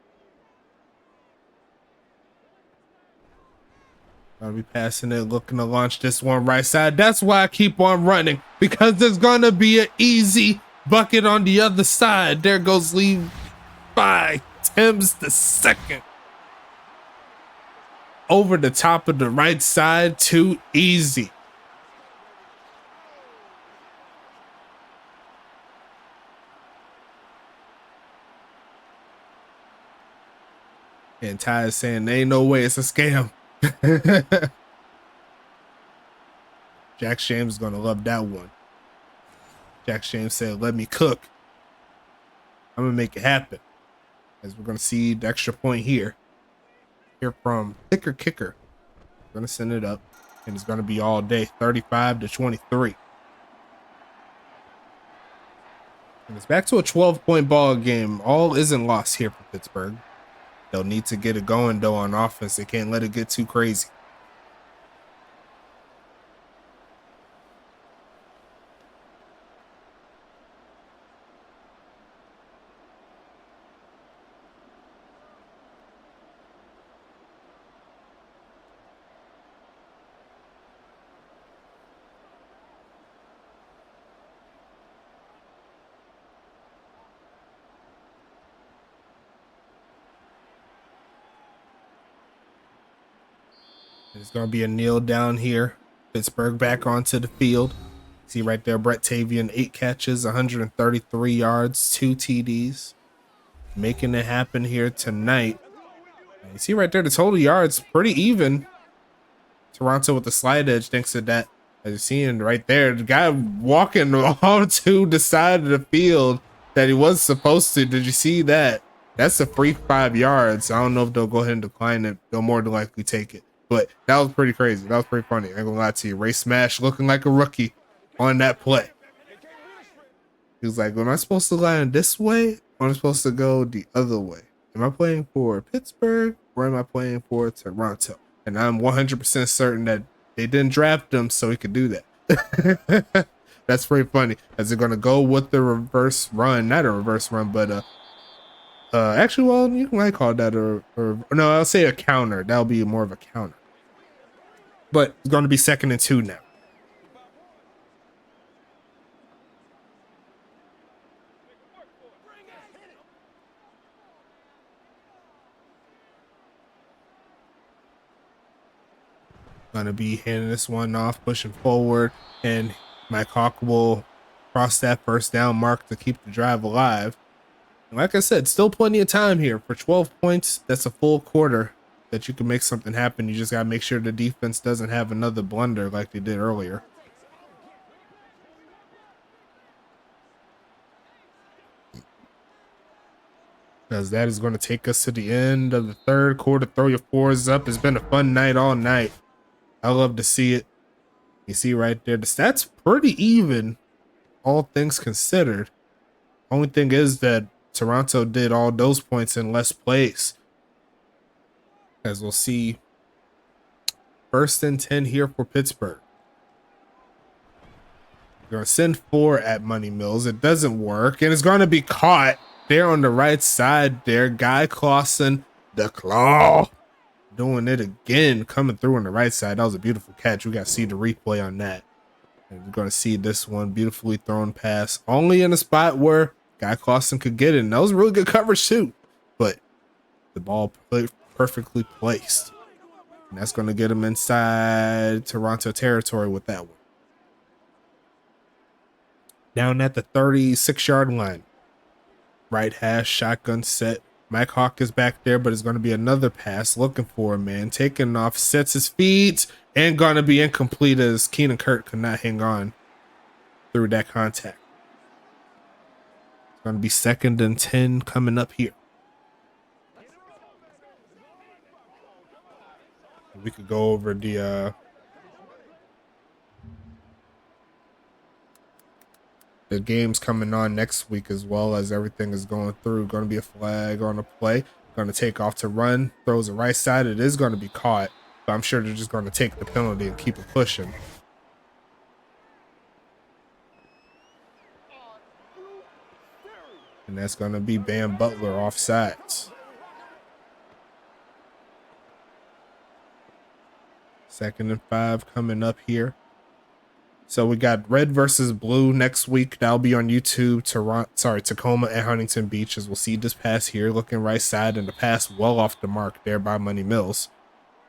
I'll be passing it, looking to launch this one right side. That's why I keep on running, because there's gonna be an easy bucket on the other side. There goes Levi Timms the second. Over the top of the right side, too easy. And Ty is saying, there ain't no way, it's a scam. Jack James is gonna love that one. Jack James said, let me cook. I'm gonna make it happen. As we're gonna see the extra point here. Here from Kicker Kicker. Gonna send it up. And it's gonna be all day. 35-23. And it's back to a 12-point ball game. All isn't lost here for Pittsburgh. They'll need to get it going, though, on offense. They can't let it get too crazy. It's going to be a kneel down here. Pittsburgh back onto the field. See right there, Brett Tavian, 8 catches, 133 yards, 2 TDs. Making it happen here tonight. And you see right there, the total yards pretty even. Toronto with the slide edge thanks to that. As you're seeing right there, the guy walking on to the side of the field that he was supposed to. Did you see that? That's a free 5 yards. I don't know if they'll go ahead and decline it. They'll more than likely take it. But that was pretty crazy. That was pretty funny. I ain't gonna lie to you. Ray Smash looking like a rookie on that play. He was like, am I supposed to line this way? Or am I supposed to go the other way? Am I playing for Pittsburgh or am I playing for Toronto? And I'm 100% certain that they didn't draft him so he could do that. That's pretty funny. As they're gonna go with the reverse run, not a reverse run, but actually, well, you might call that no, I'll say a counter. That'll be more of a counter. But it's going to be 2nd and 2 now. Going to be handing this one off, pushing forward, and Mike Hawk will cross that first down mark to keep the drive alive. Like I said, still plenty of time here. For 12 points, that's a full quarter that you can make something happen. You just got to make sure the defense doesn't have another blunder like they did earlier. Because that is going to take us to the end of the third quarter. Throw your fours up. It's been a fun night all night. I love to see it. You see right there, the stats pretty even, all things considered. Only thing is that Toronto did all those points in less plays. As we'll see, 1st and 10 here for Pittsburgh. They're going to send 4 at Money Mills. It doesn't work, and it's going to be caught there on the right side there. Guy Clausen, the claw, doing it again, coming through on the right side. That was a beautiful catch. We got to see the replay on that. And we're going to see this one beautifully thrown pass, only in a spot where Guy Clausen could get it. And that was really good coverage too, but the ball perfectly placed. And that's going to get him inside Toronto territory with that one. Down at the 36-yard line. Right hash, shotgun set. Mike Hawk is back there, but it's going to be another pass looking for him, man. Taking off, sets his feet, and going to be incomplete as Keenan Kurt could not hang on through that contact. Going to be 2nd and 10 coming up here. We could go over the the games coming on next week as well as everything is going through. Going to be a flag on a play. Going to take off to run. Throws the right side. It is going to be caught, but I'm sure they're just going to take the penalty and keep it pushing. And that's going to be Bam Butler offsides. 2nd and 5 coming up here. So we got red versus blue next week. That'll be on YouTube. Tacoma and Huntington Beach, as we'll see this pass here, looking right side, and the pass well off the mark there by Money Mills.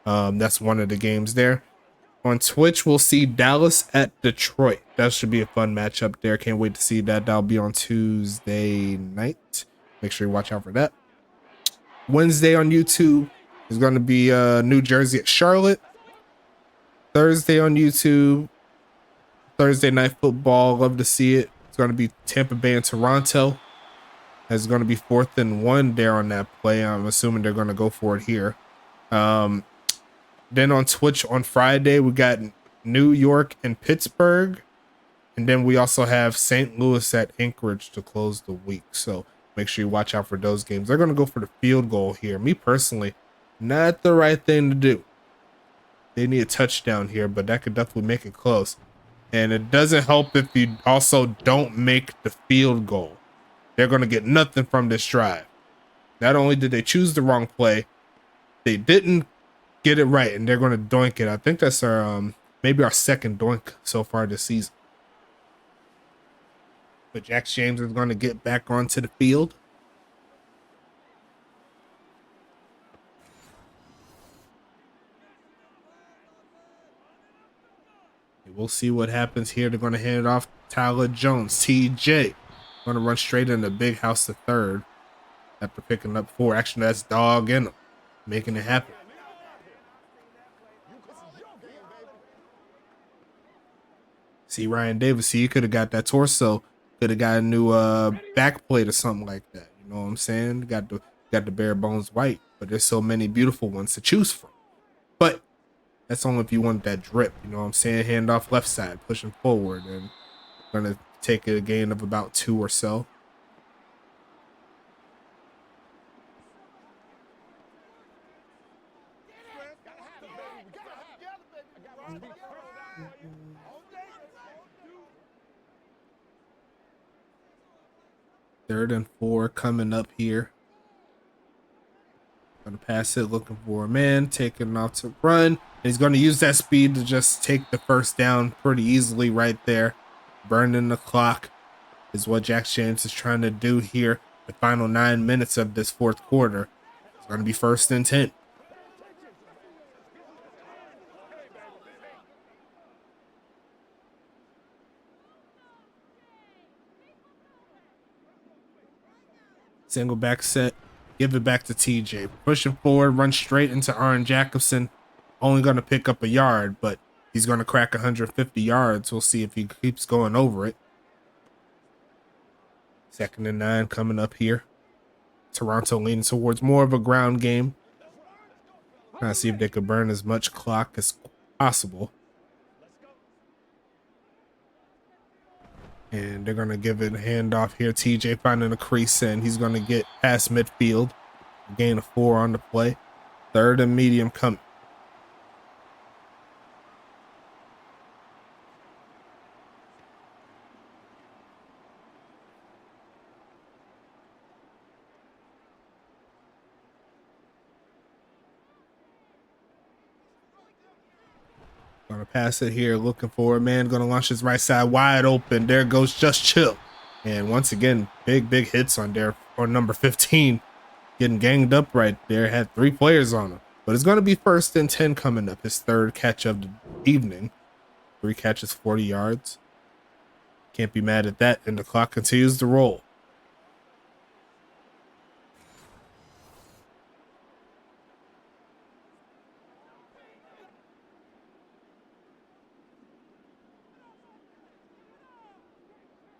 That's one of the games there. On Twitch, we'll see Dallas at Detroit. That should be a fun matchup there. Can't wait to see that. That'll be on Tuesday night. Make sure you watch out for that. Wednesday on YouTube is going to be New Jersey at Charlotte. Thursday on YouTube, Thursday Night Football. Love to see it. It's going to be Tampa Bay and Toronto. It's going to be 4th and 1 there on that play. I'm assuming they're going to go for it here. Then on Twitch on Friday, we got New York and Pittsburgh. And then we also have St. Louis at Anchorage to close the week. So make sure you watch out for those games. They're going to go for the field goal here. Me personally, not the right thing to do. They need a touchdown here, but that could definitely make it close. And it doesn't help if you also don't make the field goal. They're going to get nothing from this drive. Not only did they choose the wrong play, they didn't get it right, and they're going to doink it. I think that's our maybe our second doink so far this season. But Jax James is going to get back onto the field. We'll see what happens here. They're going to hand it off to Tyler Jones. TJ going to run straight in the big house to third after picking up 4. Actually, that's dog in him, making it happen. See, Ryan Davis, he could have got that torso, could have got a new back plate or something like that. You know what I'm saying? Got the bare bones white, but there's so many beautiful ones to choose from. But that's only if you want that drip, you know what I'm saying? Hand off left side, pushing forward, and gonna take a gain of about 2 or so. Third and 4 coming up here. Gonna pass it, looking for a man, taking off to run. And he's gonna use that speed to just take the first down pretty easily right there. Burning the clock is what Jax James is trying to do here. The final 9 minutes of this 4th quarter. It's gonna be 1st and 10. Single back set. Give it back to TJ. Pushing forward, run straight into Aaron Jacobson. Only going to pick up a yard, but he's going to crack 150 yards. We'll see if he keeps going over it. 2nd and 9 coming up here. Toronto leaning towards more of a ground game. Trying to see if they could burn as much clock as possible. And they're going to give it a handoff here. TJ finding a crease, and he's going to get past midfield. Gain of 4 on the play. 3rd and medium coming. Gonna pass it here, looking for a man. Gonna launch his right side wide open. There goes Just Chill. And once again, big hits on there for number 15. Getting ganged up right there. Had 3 players on him. But it's gonna be 1st and 10 coming up. His 3rd catch of the evening. 3 catches, 40 yards. Can't be mad at that. And the clock continues to roll.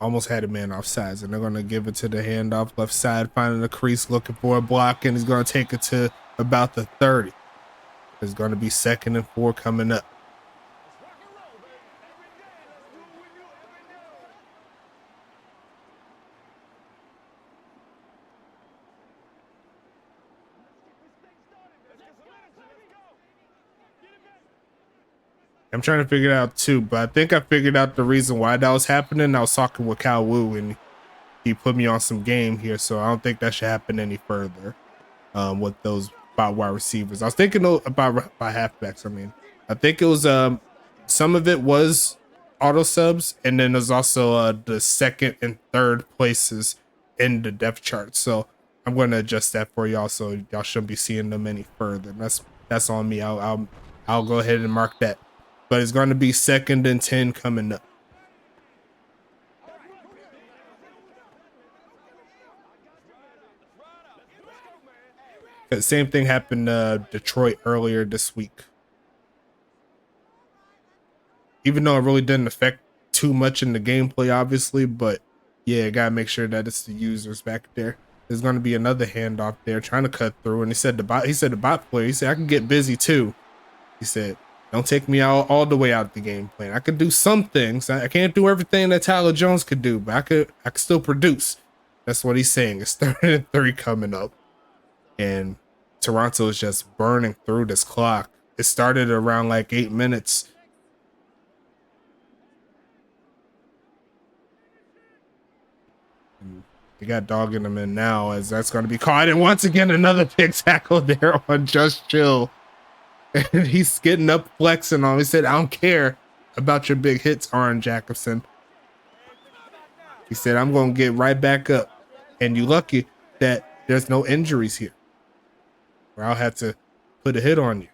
Almost had a man off sides, and they're going to give it to the handoff left side, finding the crease, looking for a block, and he's going to take it to about the 30. It's going to be 2nd and 4 coming up. I'm trying to figure it out too, but I think I figured out the reason why that was happening. I was talking with Cal Wu and he put me on some game here, so I don't think that should happen any further with those about wide receivers. I was thinking about halfbacks. I mean, I think it was some of it was auto subs, and then there's also the second and third places in the depth chart. So I'm going to adjust that for y'all, so y'all shouldn't be seeing them any further. That's on me. I'll go ahead and mark that. But it's going to be 2nd and 10 coming up. The same thing happened Detroit earlier this week. Even though it really didn't affect too much in the gameplay, obviously, but yeah, gotta make sure that it's the users back there. There's going to be another handoff there trying to cut through, and he said the bot player, he said I can get busy too. He said, don't take me all the way out of the game plan. I could do some things. I can't do everything that Tyler Jones could do, but I could still produce. That's what he's saying. It's 3rd and 3 coming up, and Toronto is just burning through this clock. It started around like 8 minutes. They got dogging them in now, as that's going to be caught. And once again, another big tackle there on Just Chill. And he's getting up, flexing on him. He said, I don't care about your big hits, Aaron Jacobson. He said, I'm going to get right back up. And you lucky that there's no injuries here, or I'll have to put a hit on you.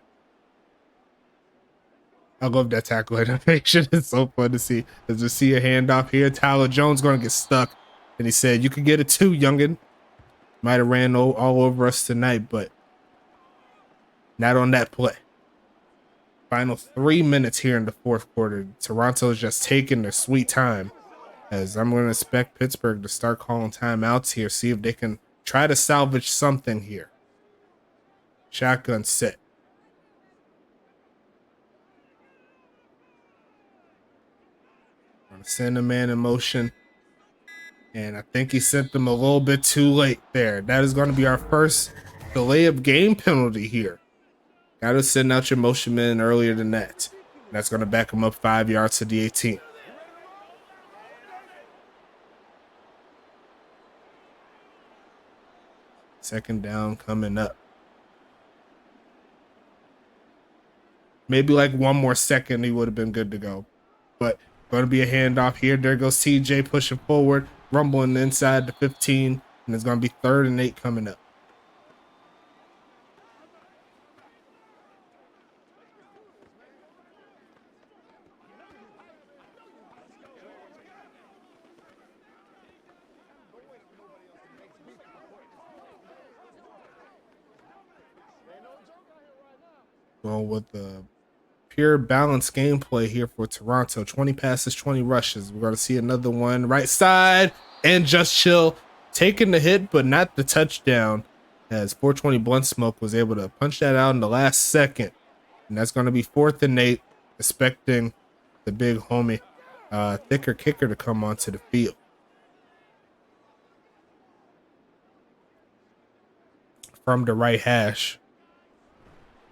I love that tackle animation. It's so fun to see. As we see a handoff here, Tyler Jones going to get stuck. And he said, you can get it too, youngin. Might have ran all over us tonight, but not on that play. Final 3 minutes here in the 4th quarter. Toronto is just taking their sweet time, as I'm going to expect Pittsburgh to start calling timeouts here, see if they can try to salvage something here. Shotgun set. Going to send a man in motion. And I think he sent them a little bit too late there. That is going to be our first delay of game penalty here. Got to send out your motion man earlier than that. That's going to back him up 5 yards to the 18. Second down coming up. Maybe like one more second, he would have been good to go. But going to be a handoff here. There goes CJ pushing forward, rumbling inside the 15, and it's going to be 3rd and 8 coming up. Going with the pure balanced gameplay here for Toronto. 20 passes, 20 rushes. We're going to see another one right side, and Just Chill taking the hit, but not the touchdown, as 420 Blunt Smoke was able to punch that out in the last second. And that's going to be 4th and 8, expecting the big homie, thicker kicker, to come onto the field. From the right hash.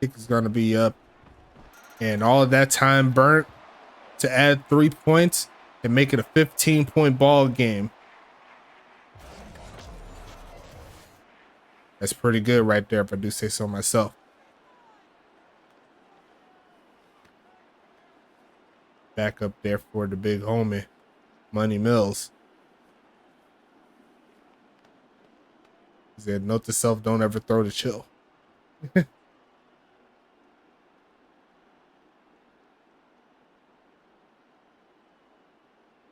Kick is going to be up. And all of that time burnt to add 3 points and make it a 15-point ball game. That's pretty good right there, if I do say so myself. Back up there for the big homie, Money Mills. He said, note to self, don't ever throw the Chill.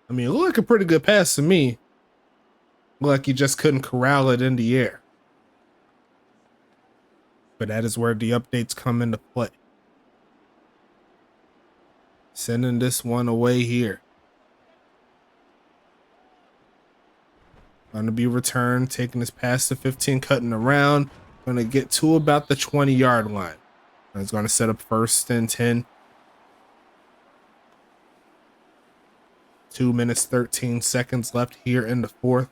I mean, it looked like a pretty good pass to me. Looked like he just couldn't corral it in the air. But that is where the updates come into play. Sending this one away here. Going to be returned, taking this past the 15, cutting around. Going to get to about the 20-yard line. And it's going to set up 1st and 10. 2 minutes, 13 seconds left here in the 4th.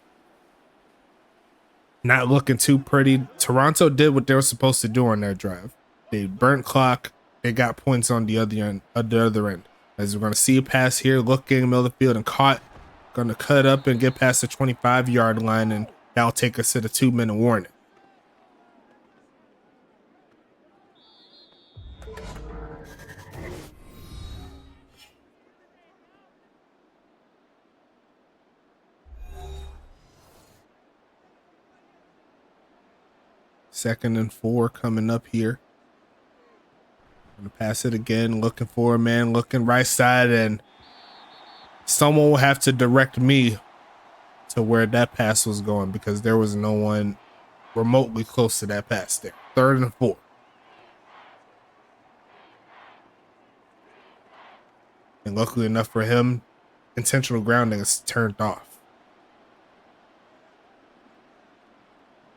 Not looking too pretty. Toronto did what they were supposed to do on their drive. They burnt clock. they got points on the other end. As we're going to see a pass here, looking middle of the field and caught. Going to cut up and get past the 25-yard line, and that'll take us to the 2-minute warning. Second and 4 coming up here. Gonna pass it again, looking for a man, looking right side, and someone will have to direct me to where that pass was going because there was no one remotely close to that pass there. 3rd and 4. And luckily enough for him, intentional grounding is turned off.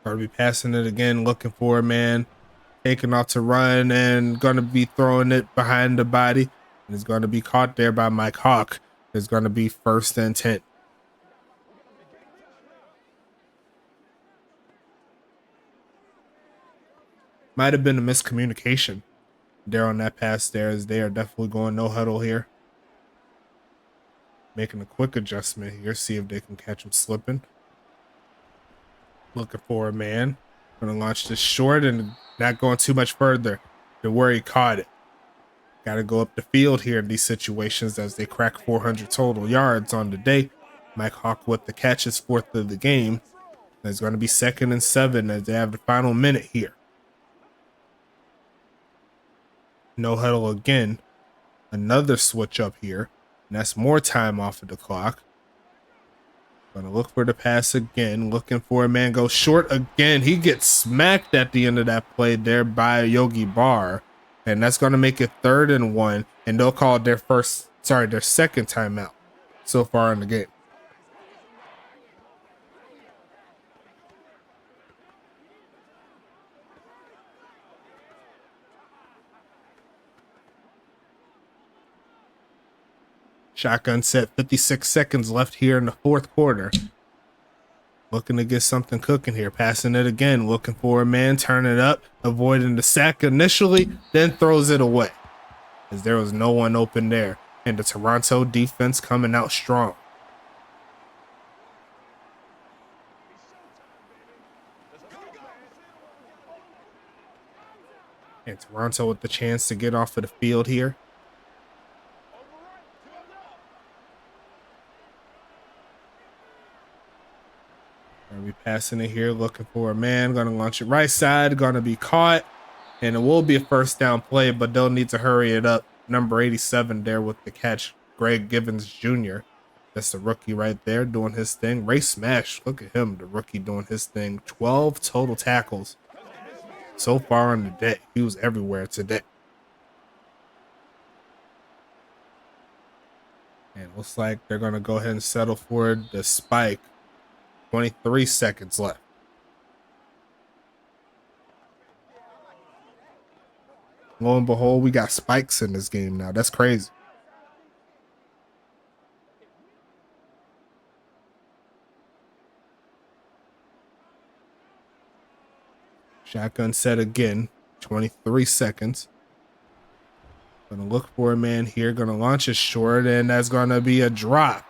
Gonna be passing it again, looking for a man, taking off to run, and gonna be throwing it behind the body. And it's gonna be caught there by Mike Hawk. It's gonna be 1st and 10. Might have been a miscommunication there on that pass there, as they are definitely going no huddle here. Making a quick adjustment here, see if they can catch him slipping. Looking for a man. Gonna launch this short and not going too much further to where he caught it. Gotta go up the field here in these situations as they crack 400 total yards on the day. Mike Hawk with the catch, is 4th of the game. It's gonna be 2nd and 7 as they have the final minute here. No huddle again. Another switch up here. And that's more time off of the clock. Gonna look for the pass again. Looking for a man. Goes short again. He gets smacked at the end of that play there by Yogi Barr. And that's gonna make it 3rd and 1. And they'll call it their second timeout so far in the game. Shotgun set, 56 seconds left here in the 4th quarter. Looking to get something cooking here. Passing it again. Looking for a man. Turn it up. Avoiding the sack initially. Then throws it away. As there was no one open there. And the Toronto defense coming out strong. And Toronto with the chance to get off of the field here. Gonna be passing it here, looking for a man. Gonna launch it right side. Gonna be caught, and it will be a 1st down play, but they'll need to hurry it up. Number 87 there with the catch, Greg Givens Jr. That's the rookie right there doing his thing. Ray Smash, look at him, the rookie doing his thing. 12 total tackles so far on the day. He was everywhere today. And looks like they're gonna go ahead and settle for the spike. 23 seconds left. Lo and behold, we got spikes in this game now. That's crazy. Shotgun set again. 23 seconds. Gonna look for a man here. Gonna launch it short, and that's gonna be a drop.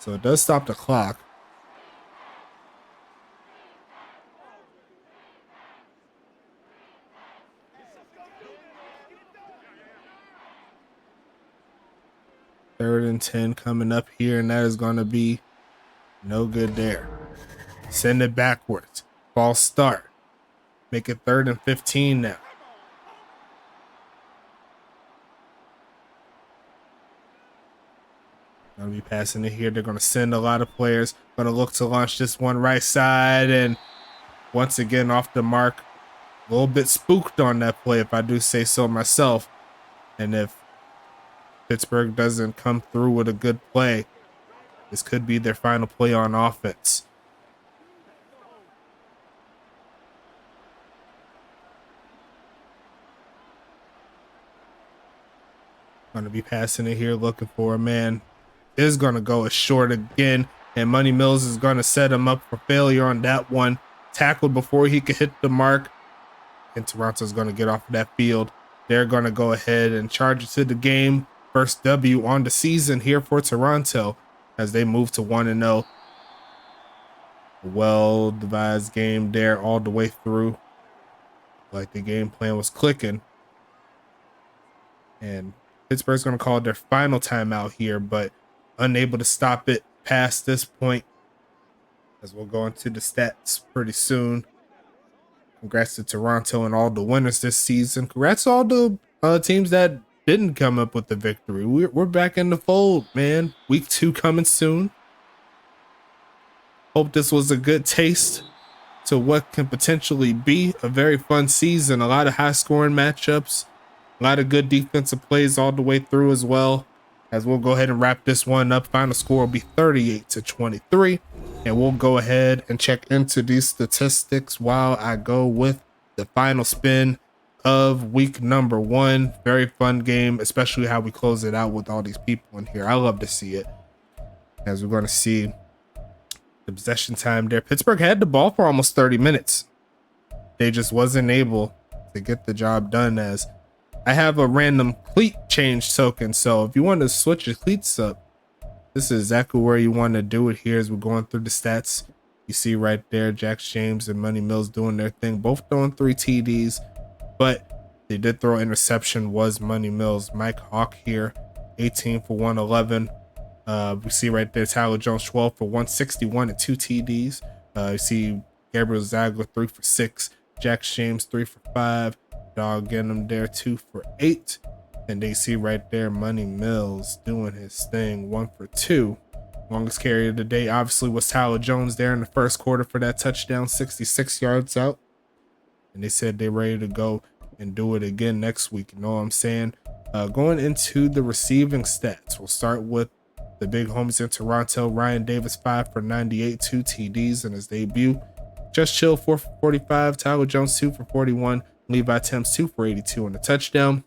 So it does stop the clock. Third and 10 coming up here, and that is going to be no good there. Send it backwards. False start. Make it 3rd and 15 now. Gonna be passing it here. They're gonna send a lot of players. Gonna look to launch this one right side, and once again off the mark. A little bit spooked on that play, if I do say so myself. And if Pittsburgh doesn't come through with a good play, this could be their final play on offense. Gonna be passing it here, looking for a man. Is going to go as short again, and Money Mills is going to set him up for failure on that one. tackled before he could hit the mark, and Toronto's going to get off of that field. They're going to go ahead and charge it to the game. First W on the season here for Toronto as they move to 1-0. Well-devised game there all the way through. Like the game plan was clicking. And Pittsburgh's going to call their final timeout here, but unable to stop it past this point, as we'll go into the stats pretty soon. Congrats to Toronto and all the winners this season. Congrats to all the teams that didn't come up with the victory. We're back in the fold, man. Week 2 coming soon. Hope this was a good taste to what can potentially be a very fun season. A lot of high-scoring matchups. A lot of good defensive plays all the way through as well. As we'll go ahead and wrap this one up. Final score will be 38-23. And we'll go ahead and check into these statistics while I go with the final spin of week number 1. Very fun game, especially how we close it out with all these people in here. I love to see it. As we're going to see the possession time there. Pittsburgh had the ball for almost 30 minutes. They just wasn't able to get the job done, as I have a random cleat change token. So if you want to switch your cleats up, this is exactly where you want to do it here as we're going through the stats. You see right there, Jack James and Money Mills doing their thing, both throwing 3 TDs, but they did throw interception was Money Mills. Mike Hawk here, 18 for 111. We see right there, Tyler Jones, 12 for 161 and 2 TDs. You see Gabriel Zagler, 3 for 6. Jack James, 3 for 5. Dog getting him there, 2 for 8. And they see right there, Money Mills doing his thing, 1 for 2. Longest carry of the day obviously was Tyler Jones there in the first quarter for that touchdown, 66 yards out. And they said they're ready to go and do it again next week. You know what I'm saying? Going into the receiving stats, we'll start with the big homies in Toronto. Ryan Davis, 5 for 98, 2 TDs in his debut. Just Chill, 4 for 45. Tyler Jones, 2 for 41. Levi Timms, 2 for 82 on the touchdown.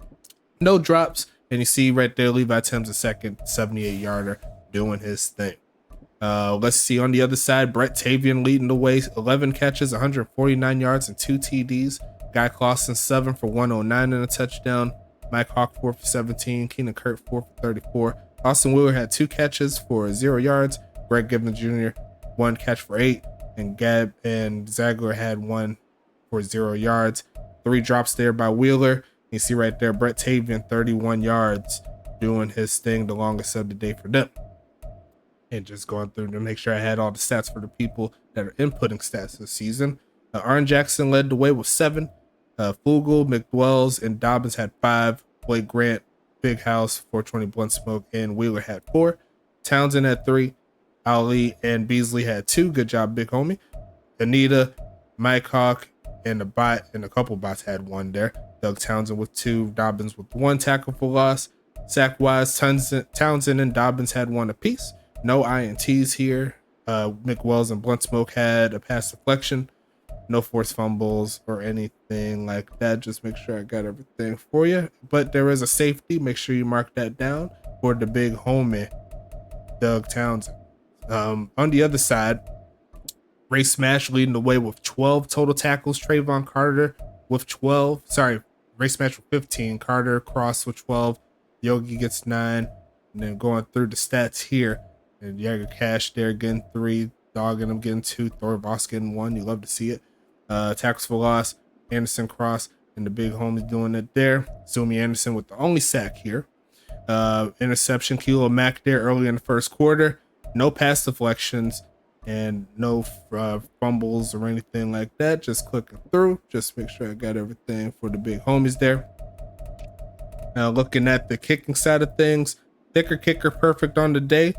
No drops. And you see right there, Levi Timms, a second 78-yarder doing his thing. Let's see on the other side, Brett Tavian leading the way, 11 catches, 149 yards and 2 TDs. Guy Clausen, 7 for 109 and a touchdown. Mike Hawk, 4 for 17. Keenan Kurt, 4 for 34. Austin Wheeler had 2 catches for 0 yards. Greg Gibbons Jr., 1 catch for 8. And Gab and Zagler had 1 for 0 yards. 3 drops there by Wheeler. You see right there, Brett Tavian, 31 yards, doing his thing, the longest of the day for them. And just going through to make sure I had all the stats for the people that are inputting stats this season. Arn Jackson led the way with 7. Fugel, McDwells, and Dobbins had 5. Blake Grant, Big House, 420 Blunt Smoke, and Wheeler had 4. Townsend had 3. Ali and Beasley had 2. Good job, big homie. Anita, Mike Hawk, and the bot and a couple bots had 1 there. Doug Townsend with 2. Dobbins with 1 tackle for loss. Sack-wise, Townsend and Dobbins had 1 apiece. No INTs here. McWells and Blunt Smoke had a pass deflection. No forced fumbles or anything like that. Just make sure I got everything for you. But there is a safety. Make sure you mark that down for the big homie, Doug Townsend. On the other side, Ray Smash leading the way with 12 total tackles. Trayvon Carter with 12. Sorry, Ray Smash with 15. Carter Cross with 12. Yogi gets 9. And then going through the stats here. And Jagger Cash there getting 3. Dog and him getting 2. Thor Voss getting 1. You love to see it. Tackles for loss. Anderson Cross and the big homies doing it there. Zumi Anderson with the only sack here. Interception. Kilo Mack there early in the first quarter. No pass deflections. And no fumbles or anything like that. Just clicking through. Just make sure I got everything for the big homies there. Now looking at the kicking side of things, Thicker kicker perfect on the day.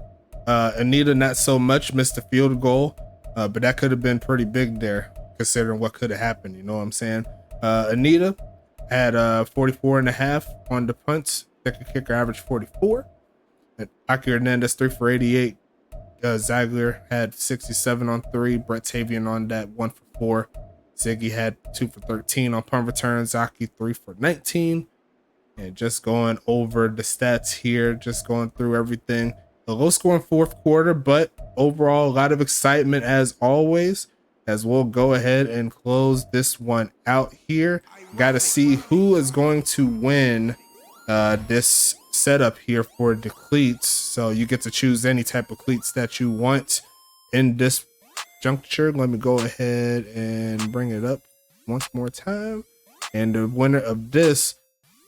Anita not so much, missed a field goal, but that could have been pretty big there considering what could have happened. You know what I'm saying? Anita had 44.5 on the punts. Thicker kicker averaged 44. And Aki Hernandez 3 for 88. Zagler had 67 on 3. Brett Tavian on that 1 for 4. Ziggy had 2 for 13 on punt returns. Aki 3 for 19. And just going over the stats here, just going through everything. A low scoring fourth quarter, but overall a lot of excitement as always. as we'll go ahead and close this one out here. Got to see who is going to win this setup here for the cleats. So you get to choose any type of cleats that you want in this juncture. Let me go ahead and bring it up once more time. And the winner of this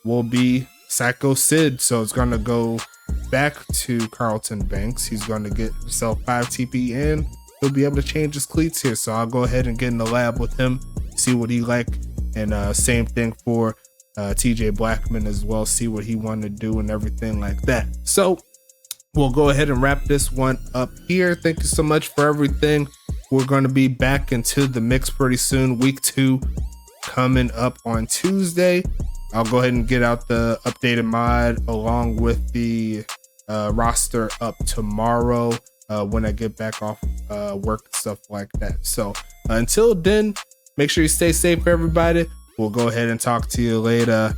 will be Psycho Sid. So it's going to go back to Carlton Banks. He's going to get himself 5 TP and he'll be able to change his cleats here. So I'll go ahead and get in the lab with him, see what he like. And same thing for TJ Blackman as well, see what he wanted to do and everything like that. So we'll go ahead and wrap this one up here. Thank you so much for everything. We're going to be back into the mix pretty soon. Week 2 coming up on Tuesday. I'll go ahead and get out the updated mod along with the roster up tomorrow when I get back off work and stuff like that. So until then, make sure you stay safe, everybody. We'll go ahead and talk to you later.